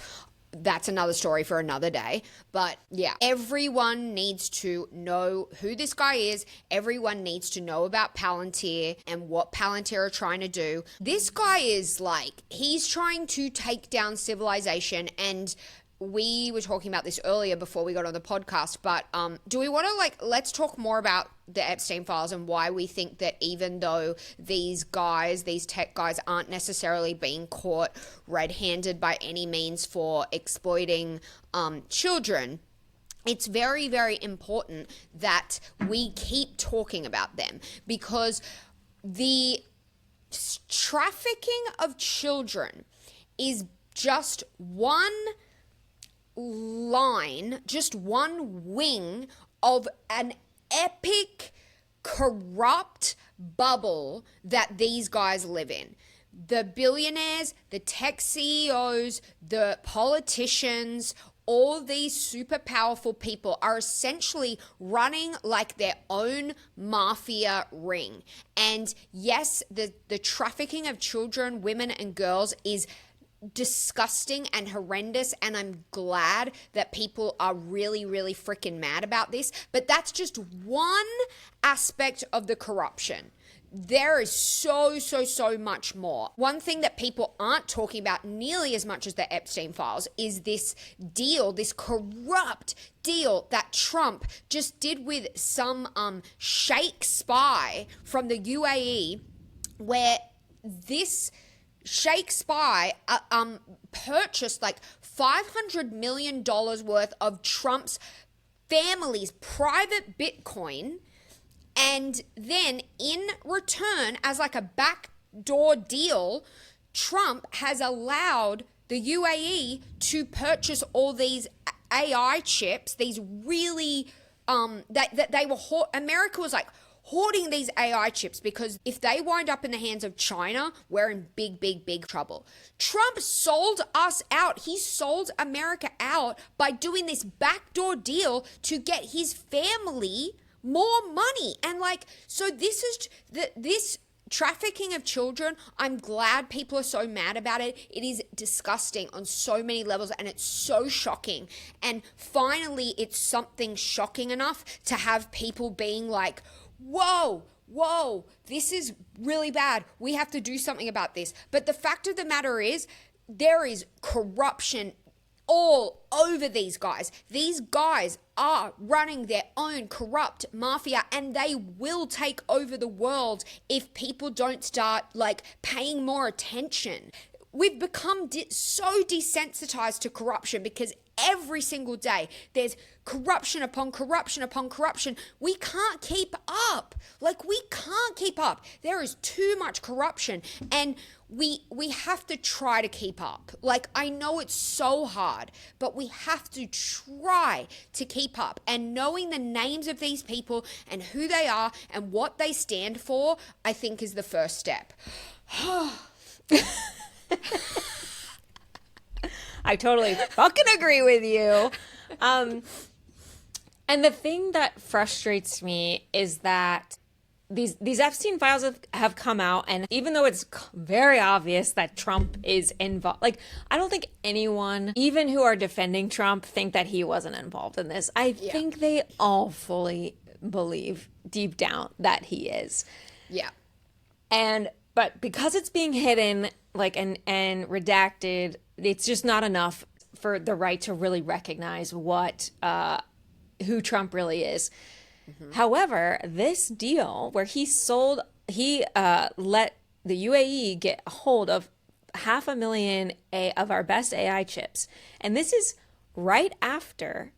A: That's another story for another day. But yeah, everyone needs to know who this guy is. Everyone needs to know about Palantir and what Palantir are trying to do. This guy is like, he's trying to take down civilization, and we were talking about this earlier before we got on the podcast, but do we want to let's talk more about the Epstein files and why we think that even though these tech guys aren't necessarily being caught red-handed by any means for exploiting children, it's very, very important that we keep talking about them, because the trafficking of children is just one line, just one wing of an epic, corrupt bubble that these guys live in. The billionaires, the tech CEOs, the politicians, all these super powerful people are essentially running like their own mafia ring. And yes, the trafficking of children, women, and girls is disgusting and horrendous, and I'm glad that people are really, really freaking mad about this. But that's just one aspect of the corruption. There is so much more. One thing that people aren't talking about nearly as much as the Epstein files is this deal, this corrupt deal that Trump just did with some sheikh spy from the UAE, where this sheikh spy purchased like $500 million worth of Trump's family's private Bitcoin. And then in return, as like a backdoor deal, Trump has allowed the UAE to purchase all these AI chips, these really, that they were, America was like hoarding these AI chips, because if they wind up in the hands of China, we're in big trouble. Trump sold us out. He sold America out by doing this backdoor deal to get his family more money. And like, so this is this trafficking of children. I'm glad people are so mad about it. It is disgusting on so many levels, and it's so shocking. And finally, it's something shocking enough to have people being like, whoa, this is really bad. We have to do something about this. But the fact of the matter is, there is corruption all over these guys. These guys are running their own corrupt mafia, and they will take over the world if people don't start like paying more attention. We've become so desensitized to corruption because every single day there's corruption upon corruption upon corruption. We can't keep up. Like, we can't keep up. There is too much corruption, and we have to try to keep up. Like, I know it's so hard, but we have to try to keep up. And knowing the names of these people and who they are and what they stand for, I think is the first step.
B: I totally fucking agree with you. And the thing that frustrates me is that these Epstein files have come out, and even though it's very obvious that Trump is involved, like, I don't think anyone, even who are defending Trump, think that he wasn't involved in this. I think they all fully believe deep down that he is. Yeah. But because it's being hidden, like, and redacted, it's just not enough for the right to really recognize who Trump really is. Mm-hmm. However, this deal where he let the UAE get a hold of 500,000 of our best AI chips, and this is right after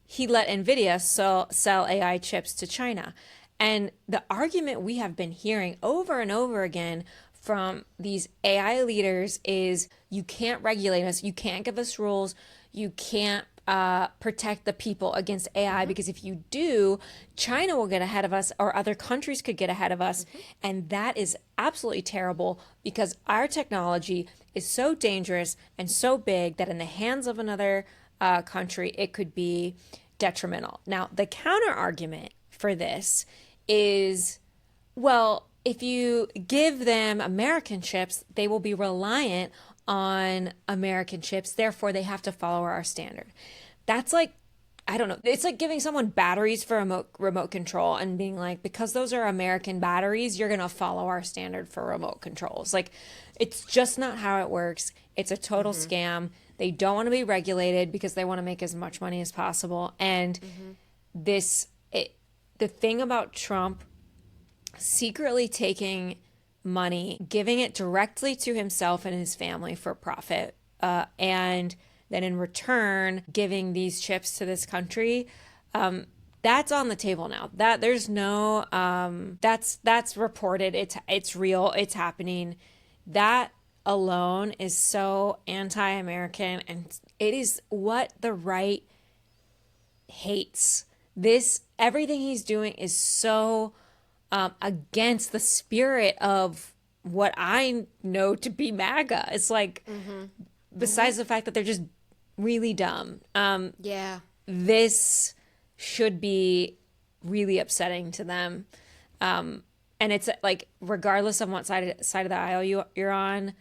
B: he let NVIDIA sell AI chips to China. And the argument we have been hearing over and over again from these AI leaders is, you can't regulate us, you can't give us rules, you can't protect the people against AI, because if you do, China will get ahead of us, or other countries could get ahead of us. And that is absolutely terrible, because our technology is so dangerous and so big that in the hands of another country, it could be detrimental. Now, the counter argument for this is, well, if you give them American chips, they will be reliant on American chips, therefore they have to follow our standard. That's like, I don't know, it's like giving someone batteries for a remote control and being like, because those are American batteries, you're gonna follow our standard for remote controls. Like, it's just not how it works. It's a total scam. They don't want to be regulated because they want to make as much money as possible. And the thing about Trump secretly taking money, giving it directly to himself and his family for profit, and then in return giving these chips to this country, that's on the table now. That there's no that's reported. It's real. It's happening. That alone is so anti-American, and it is what the right hates. Everything he's doing is so against the spirit of what I know to be MAGA. It's like, besides the fact that they're just really dumb.
A: Yeah.
B: This should be really upsetting to them. And it's like, regardless of what side of the aisle you're on,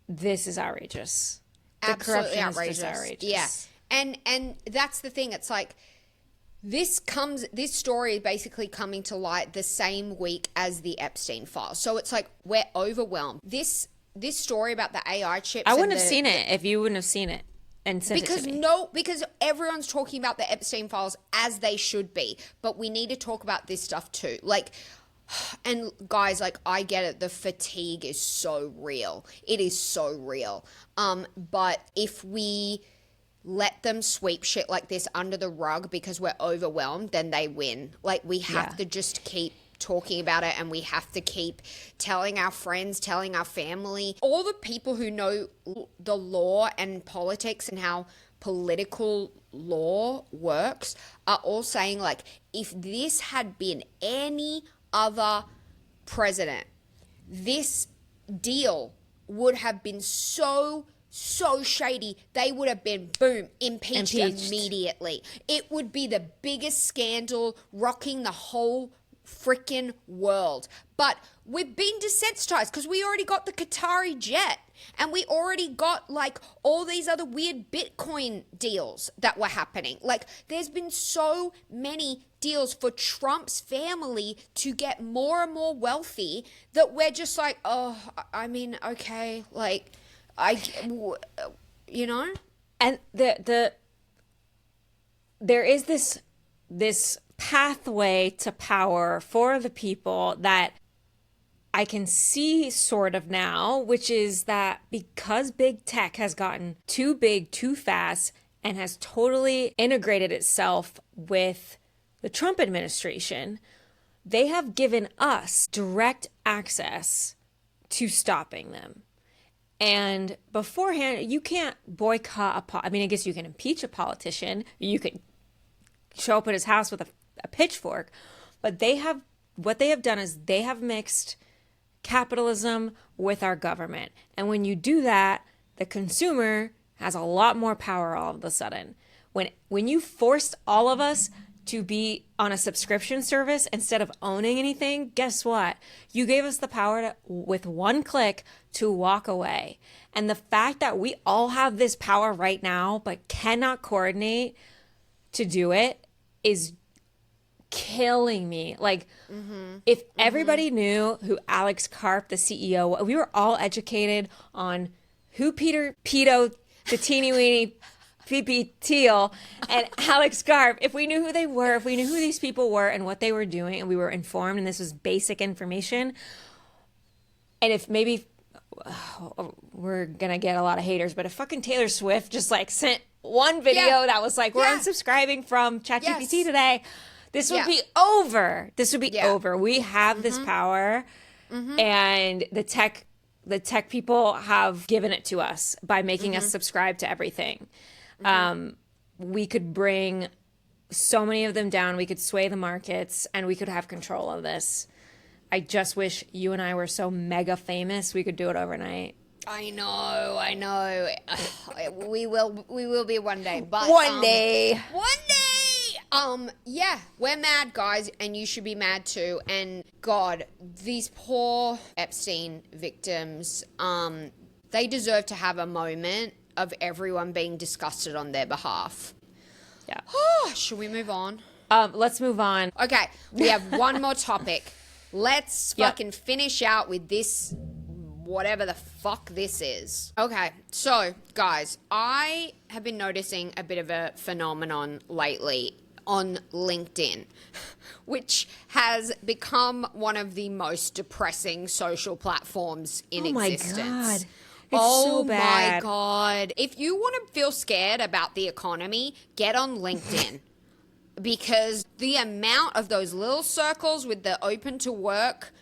B: this is outrageous. The
A: Absolutely
B: corruption
A: outrageous.
B: is just outrageous.
A: Yeah. And that's the thing. It's like, this story is basically coming to light the same week as the Epstein files. So it's like, we're overwhelmed. This story about the AI chips.
B: I wouldn't have seen it if you wouldn't have seen it and sent it to me.
A: Because everyone's talking about the Epstein files as they should be, but we need to talk about this stuff too. Like, and guys, like, I get it. The fatigue is so real. It is so real. But if we let them sweep shit like this under the rug because we're overwhelmed, then they win. Like, we have to just keep talking about it, and we have to keep telling our friends, telling our family, all the people who know the law and politics and how political law works are all saying, like, if this had been any other president, this deal would have been so shady. They would have been, boom, impeached immediately. It would be the biggest scandal rocking the whole freaking world. But we've been desensitized because we already got the Qatari jet, and we already got like all these other weird Bitcoin deals that were happening. Like, there's been so many deals for Trump's family to get more and more wealthy that we're just like, oh, I mean, okay, like, you know? And
B: there is this pathway to power for the people that I can see sort of now, which is that because big tech has gotten too big too fast and has totally integrated itself with the Trump administration, they have given us direct access to stopping them. And beforehand, you can't boycott I mean, I guess you can impeach a politician. You could show up at his house with a pitchfork. But what they have done is they have mixed capitalism with our government. And when you do that, the consumer has a lot more power all of a sudden. When you forced all of us to be on a subscription service instead of owning anything, guess what? You gave us the power to, with one click, to walk away. And the fact that we all have this power right now but cannot coordinate to do it is killing me. Like, if everybody knew who Alex Karp, the CEO, we were all educated on who Pedo, the teeny weeny PP Teal and Alex Karp, if we knew who they were, if we knew who these people were and what they were doing, and we were informed and this was basic information, and if maybe we're gonna get a lot of haters, but if fucking Taylor Swift just like sent one video that was like, we're unsubscribing from ChatGPT today, this would be over. This would be over. We have this power, and the tech people have given it to us by making us subscribe to everything. We could bring so many of them down. We could sway the markets, and we could have control of this. I just wish you and I were so mega famous we could do it overnight.
A: I know. We will be one day. But
B: one day.
A: Yeah, we're mad, guys, and you should be mad too. And God, these poor Epstein victims, they deserve to have a moment of everyone being disgusted on their behalf.
B: Yeah.
A: Should we move on?
B: Let's move on.
A: Okay, we have one more topic. Let's fucking finish out with this, whatever the fuck this is. Okay, so guys, I have been noticing a bit of a phenomenon lately on LinkedIn, which has become one of the most depressing social platforms in existence.
B: Oh my God. It's so bad.
A: My God. If you want to feel scared about the economy, get on LinkedIn. Because the amount of those little circles with the open to work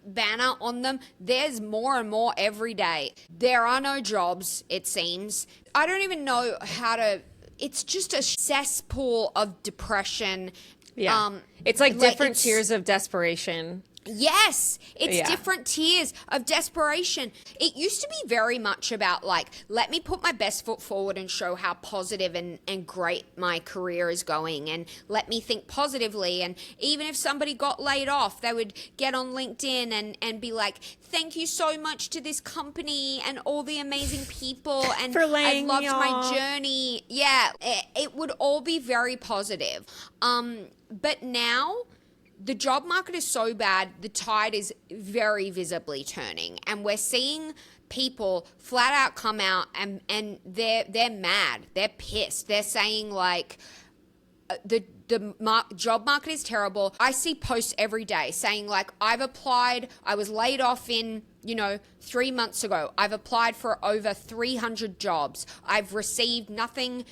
A: banner on them, there's more and more every day. There are no jobs, it seems. I don't even know how to... It's just a cesspool of depression.
B: Yeah. It's like different tiers of desperation.
A: Yes, it's different tiers of desperation. It used to be very much about like, let me put my best foot forward and show how positive and great my career is going, and let me think positively. And even if somebody got laid off, they would get on LinkedIn and be like, thank you so much to this company and all the amazing people, and I've loved my journey. Yeah, it would all be very positive. But now the job market is so bad, the tide is very visibly turning, and we're seeing people flat out come out and they're mad, they're pissed, they're saying like the job market is terrible. I see posts every day saying like, I've applied, I was laid off in 3 months ago, I've applied for over 300 jobs, I've received nothing,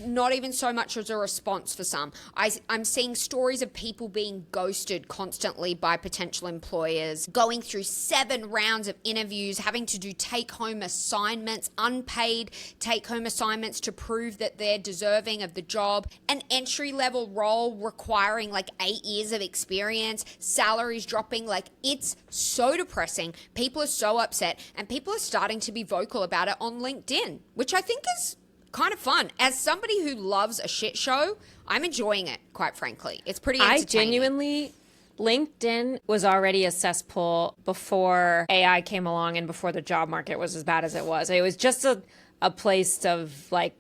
A: not even so much as a response for some. I'm seeing stories of people being ghosted constantly by potential employers, going through 7 rounds of interviews, having to do take-home assignments, unpaid take-home assignments to prove that they're deserving of the job, an entry-level role requiring like 8 years of experience, salaries dropping. Like, it's so depressing. People are so upset, and people are starting to be vocal about it on LinkedIn, which I think is kind of fun. As somebody who loves a shit show, I'm enjoying it, quite frankly. It's pretty entertaining.
B: LinkedIn was already a cesspool before AI came along and before the job market was as bad as it was. It was just a place of like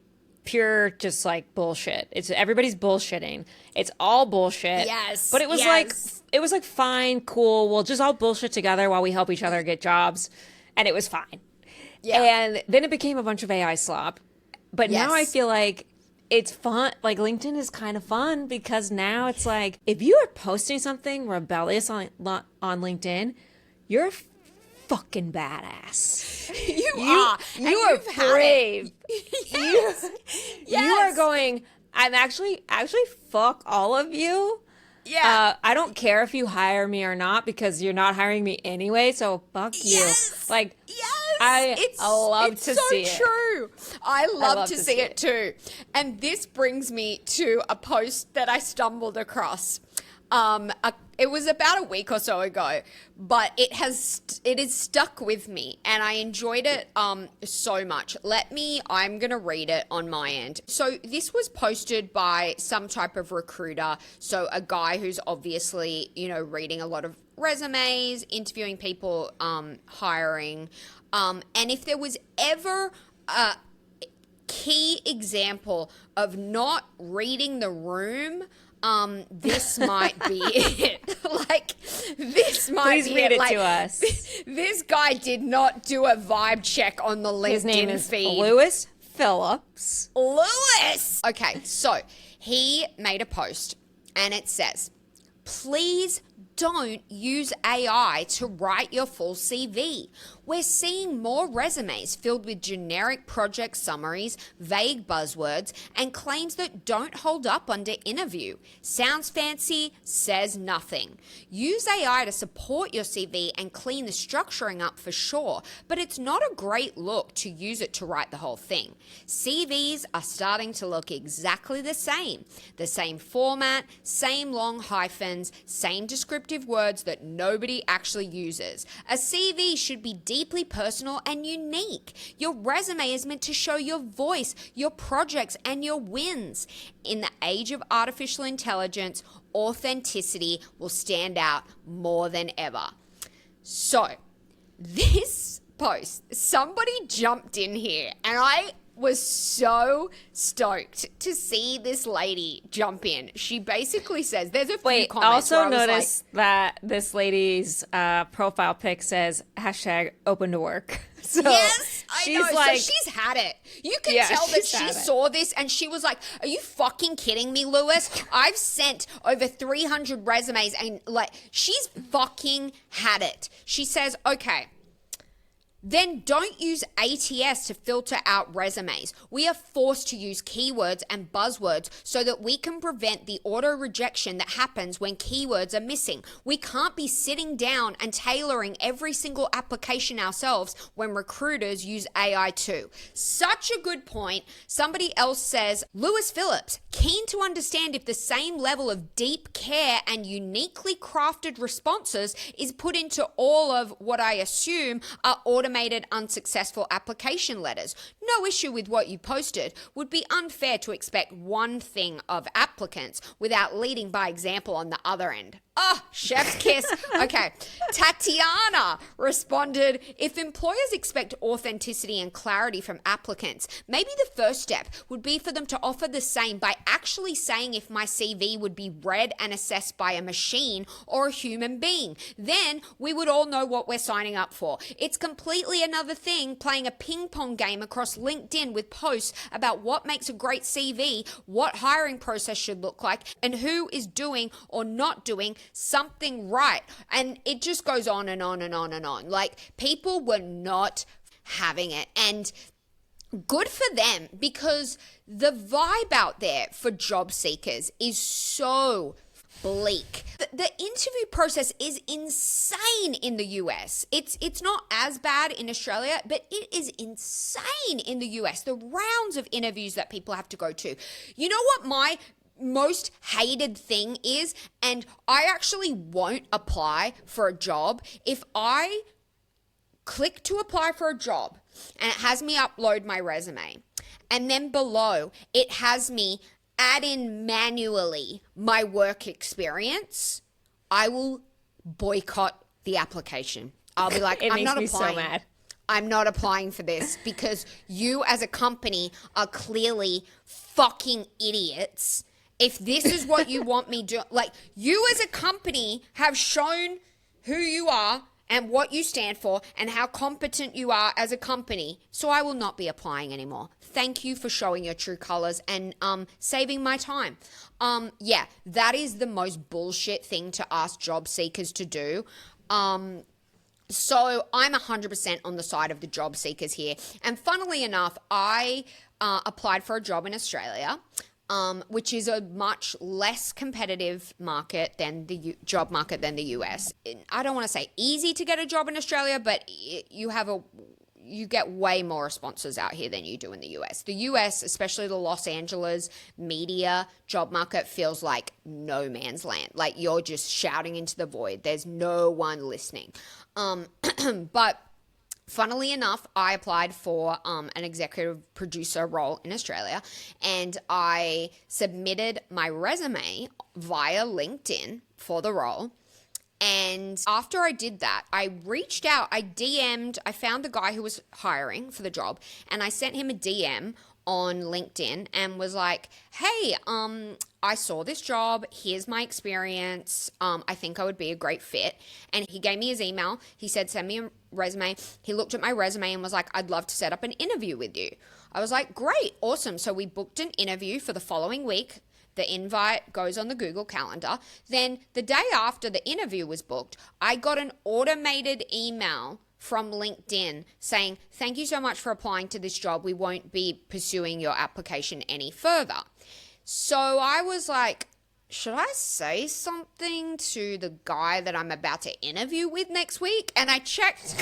B: pure just like bullshit. Everybody's bullshitting. It's all bullshit.
A: Yes.
B: But it was like fine, cool. We'll just all bullshit together while we help each other get jobs. And it was fine. Yeah. And then it became a bunch of AI slop. But now I feel like it's fun. Like, LinkedIn is kind of fun because now it's like, if you are posting something rebellious on LinkedIn, you're a fucking badass.
A: You are.
B: You are brave. You are going, I'm actually fuck all of you.
A: Yeah.
B: I don't care if you hire me or not because you're not hiring me anyway, so fuck you. Like, I love to see it.
A: It's so true. I love to see it too. And this brings me to a post that I stumbled across. It was about a week or so ago, but it is stuck with me, and I enjoyed it so much. I'm going to read it on my end. So this was posted by some type of recruiter, so a guy who's obviously, reading a lot of resumes, interviewing people, hiring, and if there was ever a key example of not reading the room, this might be it. Like, this might
B: Please
A: be
B: read
A: it.
B: Like, to us.
A: This guy did not do a vibe check on the LinkedIn feed.
B: His name is Lewis Phillips.
A: Lewis! Okay, so he made a post, and it says, please don't use AI to write your full CV. We're seeing more resumes filled with generic project summaries, vague buzzwords, and claims that don't hold up under interview. Sounds fancy, says nothing. Use AI to support your CV and clean the structuring up for sure, but it's not a great look to use it to write the whole thing. CVs are starting to look exactly the same. The same format, same long hyphens, same descriptive words that nobody actually uses. A CV should be deeply personal and unique. Your resume is meant to show your voice, your projects, and your wins. In the age of artificial intelligence, authenticity will stand out more than ever. So, this post, somebody jumped in here, and I was so stoked to see this lady jump in. She basically says, there's a few comments.
B: Also notice that this lady's profile pic says #open to work. So
A: yes, I know.
B: Like,
A: so she's had it. You can tell that she saw this and she was like, are you fucking kidding me, Lewis? I've sent over 300 resumes, and like, she's fucking had it. She says, okay, then don't use ATS to filter out resumes. We are forced to use keywords and buzzwords so that we can prevent the auto rejection that happens when keywords are missing. We can't be sitting down and tailoring every single application ourselves when recruiters use AI too. Such a good point. Somebody else says, Lewis Phillips, keen to understand if the same level of deep care and uniquely crafted responses is put into all of what I assume are automated unsuccessful application letters. No issue with what you posted. Would be unfair to expect one thing of applicants without leading by example on the other end. Oh, chef's kiss. Okay. Tatiana responded, if employers expect authenticity and clarity from applicants, maybe the first step would be for them to offer the same by actually saying if my CV would be read and assessed by a machine or a human being. Then we would all know what we're signing up for. It's completely another thing playing a ping pong game across LinkedIn with posts about what makes a great CV, what hiring process should look like, and who is doing or not doing something right. And it just goes on and on and on and on. Like, people were not having it. And good for them, because the vibe out there for job seekers is so bleak. The interview process is insane in the US. It's not as bad in Australia, but it is insane in the US. The rounds of interviews that people have to go to. You know what my most hated thing is, and I actually won't apply for a job if I click to apply for a job and it has me upload my resume, and then below it has me add in manually my work experience. I will boycott the application. I'll be like, I'm not applying. So mad. I'm not applying for this because you as a company are clearly fucking idiots. If this is what you want me to, like, you as a company have shown who you are and what you stand for and how competent you are as a company. So I will not be applying anymore. Thank you for showing your true colors and saving my time. Yeah, that is the most bullshit thing to ask job seekers to do. So I'm 100% on the side of the job seekers here. And funnily enough, I applied for a job in Australia, which is a much less competitive market than the job market than the US. I don't want to say easy to get a job in Australia, but you get way more responses out here than you do in the US. The US, especially the Los Angeles media job market, feels like no man's land. Like, you're just shouting into the void. There's no one listening. But funnily enough, I applied for an executive producer role in Australia, and I submitted my resume via LinkedIn for the role. And after I did that, I reached out, I found the guy who was hiring for the job, and I sent him a DM on LinkedIn and was like, hey, I saw this job. Here's my experience. I think I would be a great fit. And he gave me his email. He said, send me a resume. He looked at my resume and was like, I'd love to set up an interview with you. I was like, great, awesome. So we booked an interview for the following week. The invite goes on the Google Calendar. Then the day after the interview was booked, I got an automated email from LinkedIn saying, thank you so much for applying to this job. We won't be pursuing your application any further. So I was like, should I say something to the guy that I'm about to interview with next week? And I checked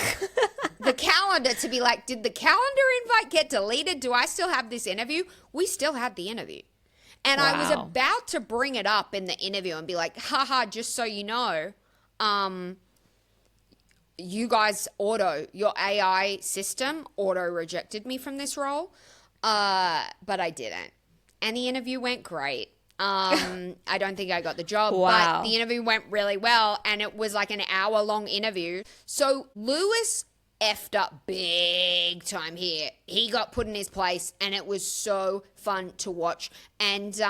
A: the calendar to be like, did the calendar invite get deleted? Do I still have this interview? We still had the interview. And wow. I was about to bring it up in the interview and be like, haha, just so you know, you guys your AI system auto-rejected me from this role, but I didn't. And the interview went great. I don't think I got the job,
B: wow.
A: But the interview went really well, and it was like an hour-long interview. So Lewis effed up big time here. He got put in his place, and it was so fun to watch. And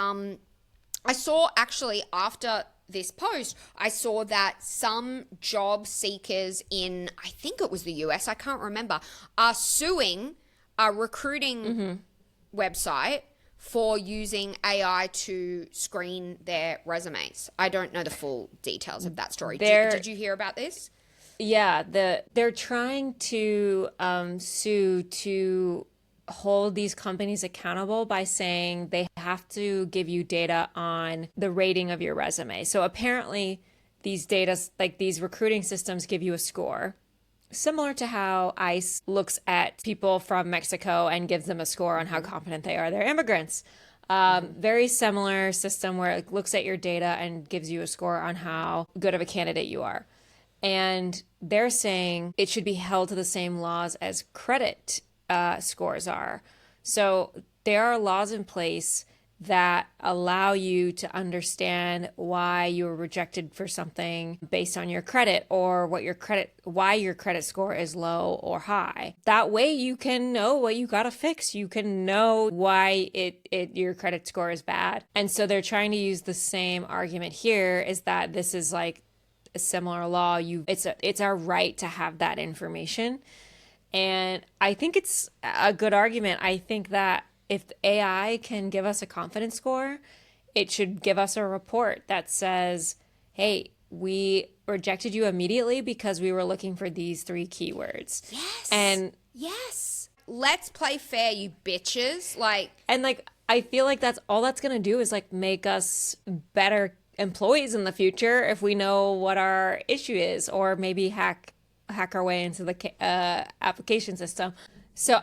A: I saw, actually, after this post, I saw that some job seekers in, I think it was the US, I can't remember, are suing a recruiting website for using AI to screen their resumes. I don't know the full details of that story. Did you hear about this?
B: Yeah, they're trying to sue to hold these companies accountable by saying they have to give you data on the rating of your resume. So apparently these data, like these recruiting systems, give you a score. Similar to how ICE looks at people from Mexico and gives them a score on how competent they are. They're immigrants. Very similar system where it looks at your data and gives you a score on how good of a candidate you are. And they're saying it should be held to the same laws as credit scores are. So there are laws in place that allow you to understand why you were rejected for something based on your credit, or why your credit score is low or high. That way you can know what you gotta fix. You can know why your credit score is bad. And so they're trying to use the same argument here, is that this is like a similar law. It's our right to have that information. And I think it's a good argument. I think that if AI can give us a confidence score, it should give us a report that says, hey, we rejected you immediately because we were looking for these 3 keywords.
A: Yes.
B: And
A: yes. Let's play fair, you bitches.
B: I feel like that's all that's going to do is like make us better employees in the future if we know what our issue is, or maybe hack our way into the application system. So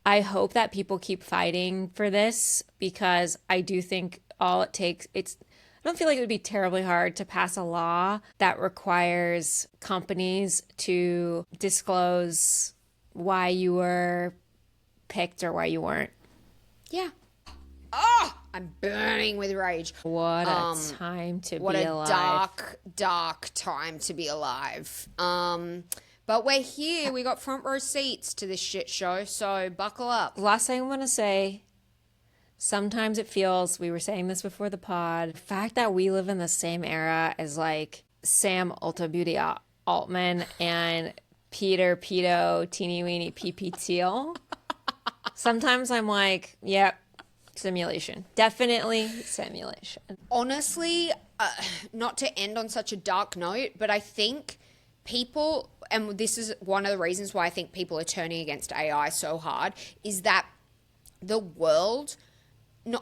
B: I hope that people keep fighting for this, because I do think all it takes, I don't feel like it would be terribly hard to pass a law that requires companies to disclose why you were picked or why you weren't.
A: Yeah. Oh, I'm burning with rage.
B: What a time to be alive.
A: What a dark time to be alive. But we're here. We got front row seats to this shit show, so buckle up.
B: Last thing I'm going to say, sometimes it feels, we were saying this before the pod, the fact that we live in the same era as like Sam Ulta Beauty Altman and Peter Pedo Teeny Weeny PP Teal. Sometimes I'm like, yep. Simulation. Definitely simulation.
A: Honestly, not to end on such a dark note, but I think people, and this is one of the reasons why I think people are turning against AI so hard, is that the world,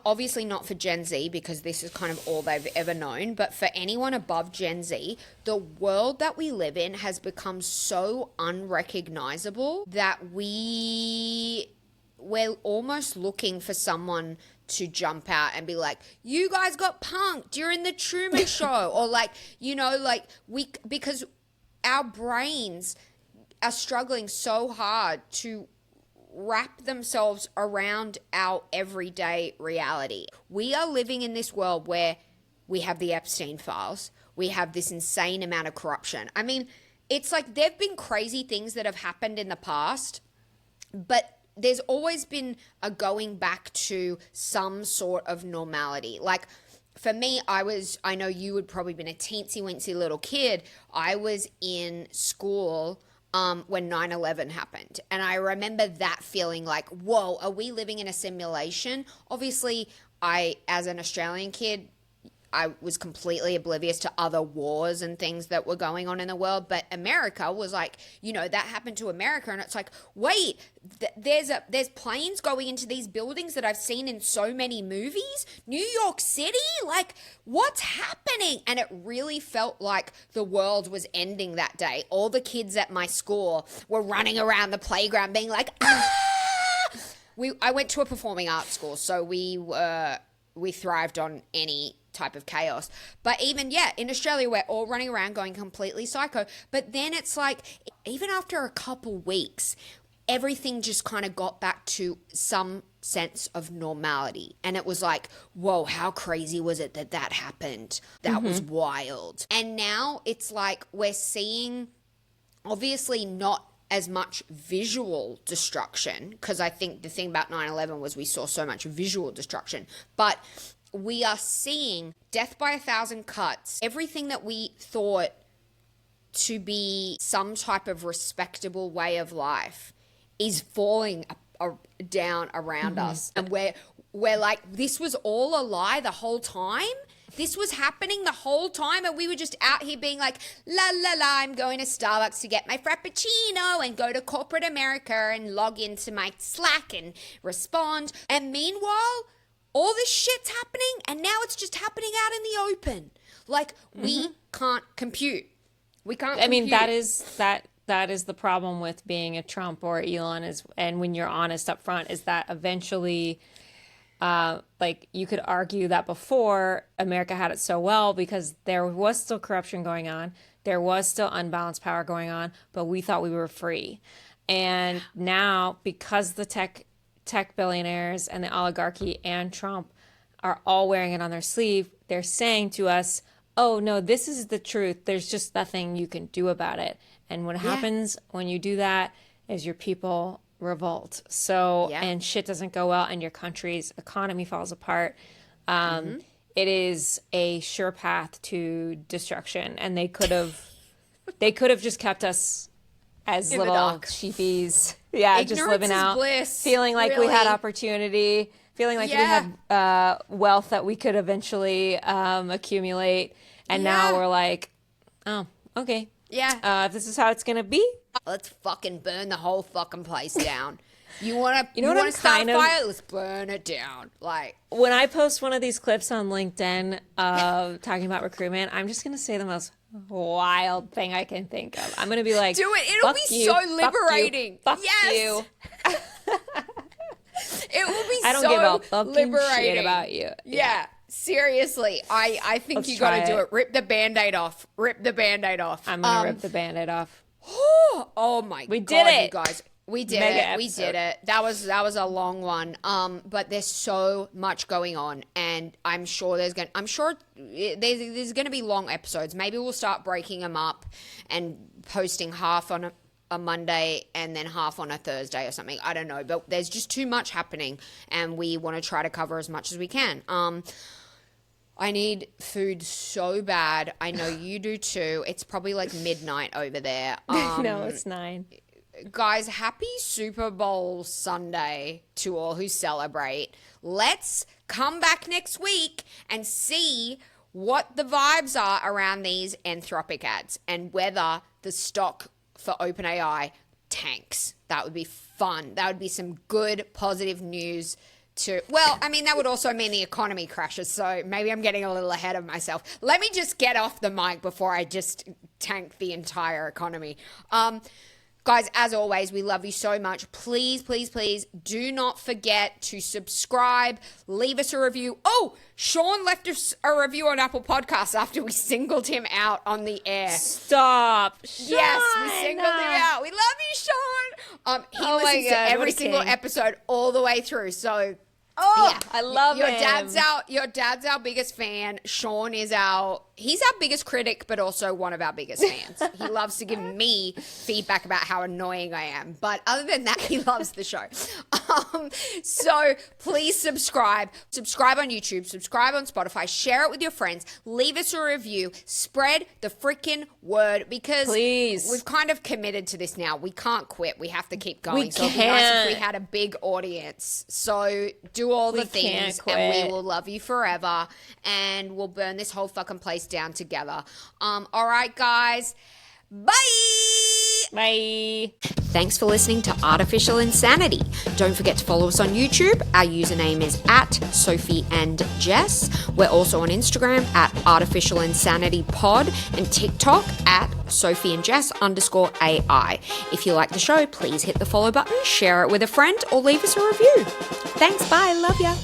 A: obviously not for Gen Z, because this is kind of all they've ever known, but for anyone above Gen Z, the world that we live in has become so unrecognizable that we're almost looking for someone to jump out and be like, you guys got punked during the Truman Show. Or because our brains are struggling so hard to wrap themselves around our everyday reality. We are living in this world where we have the Epstein files. We have this insane amount of corruption. I mean, it's like there've been crazy things that have happened in the past, but there's always been a going back to some sort of normality. Like for me, I know you would probably been a teensy-weensy little kid. I was in school when 9/11 happened. And I remember that feeling like, whoa, are we living in a simulation? Obviously, as an Australian kid, I was completely oblivious to other wars and things that were going on in the world. But America was like, that happened to America. And it's like, wait, there's planes going into these buildings that I've seen in so many movies. New York City? Like, what's happening? And it really felt like the world was ending that day. All the kids at my school were running around the playground being like, ah! I went to a performing arts school, so we thrived on any type of chaos. But even, in Australia, we're all running around going completely psycho. But then it's like, even after a couple weeks, everything just kind of got back to some sense of normality. And it was like, whoa, how crazy was it that happened? That was wild. And now it's like we're seeing, obviously not as much visual destruction, because I think the thing about 9/11 was we saw so much visual destruction, but we are seeing death by 1,000 cuts. Everything that we thought to be some type of respectable way of life is falling down around us. And we're like, this was all a lie the whole time. This was happening the whole time, and we were just out here being like, la la la, I'm going to Starbucks to get my Frappuccino and go to corporate America and log into my Slack and respond. And meanwhile, all this shit's happening, and now it's just happening out in the open. Like, we can't compute. We can't compute.
B: I mean, that is the problem with being a Trump or Elon, and when you're honest up front, is that eventually... like you could argue that before America had it so well because there was still corruption going on. There was still unbalanced power going on, but we thought we were free. And now because the tech billionaires and the oligarchy and Trump are all wearing it on their sleeve, they're saying to us, oh no, this is the truth. There's just nothing you can do about it. And what happens when you do that is your people revolt. So, and shit doesn't go well and your country's economy falls apart. It is a sure path to destruction. And they could have just kept us as
A: in
B: little sheepies. Yeah,
A: Ignorance
B: just living out,
A: bliss,
B: feeling like we had opportunity, feeling like we had wealth that we could eventually accumulate. And now we're like, oh, okay. Yeah. This is how it's going to be.
A: Let's fucking burn the whole fucking place down. You want to start a fire? Let's burn it down. Like,
B: when I post one of these clips on LinkedIn talking about recruitment, I'm just going to say the most wild thing I can think of. I'm going to be like,
A: do it. It'll be so liberating.
B: Fuck you.
A: It will be
B: I don't
A: so
B: give a fucking
A: liberating.
B: shit about you.
A: Yeah. Seriously, I think
B: Let's
A: you got to do
B: it.
A: it. Rip the Band-Aid off. Rip the Band-Aid off.
B: I'm going to rip the Band-Aid off.
A: Oh my
B: We
A: God,
B: did it.
A: you guys. We did
B: Mega
A: it.
B: episode.
A: We did it. That was a long one. But there's so much going on, and I'm sure there's going to be long episodes. Maybe we'll start breaking them up and posting half on a Monday and then half on a Thursday or something. I don't know, but there's just too much happening, and we want to try to cover as much as we can. I need food so bad. I know you do too. It's probably like midnight over there.
B: No, it's 9.
A: Guys, happy Super Bowl Sunday to all who celebrate. Let's come back next week and see what the vibes are around these Anthropic ads and whether the stock for OpenAI tanks. That would be fun. That would be some good positive news. That would also mean the economy crashes, so maybe I'm getting a little ahead of myself. Let me just get off the mic before I just tank the entire economy. Guys, as always, we love you so much. Please, please, please do not forget to subscribe, leave us a review. Oh, Sean left us a review on Apple Podcasts after we singled him out on the air.
B: Stop. Sean.
A: Yes, we singled him out. We love you, Sean. He listens to every single episode all the way through, so...
B: I love
A: your
B: him.
A: Your dad's our biggest fan. Sean is he's our biggest critic, but also one of our biggest fans. He loves to give me feedback about how annoying I am. But other than that, he loves the show. So please subscribe. Subscribe on YouTube. Subscribe on Spotify. Share it with your friends. Leave us a review. Spread the freaking word because we've kind of committed to this now. We can't quit. We have to keep going. So it'd be nice if we had a big audience. So do all the things and we will love you forever and we'll burn this whole fucking place down together. All right, guys. Bye.
B: Bye.
A: Thanks for listening to Artificial Insanity. Don't forget to follow us on YouTube. Our username is @Sophie and Jess. We're also on Instagram @Artificial Insanity Pod and TikTok @Sophie and Jess _AI. If you like the show, please hit the follow button, share it with a friend, or leave us a review. Thanks. Bye. Love ya.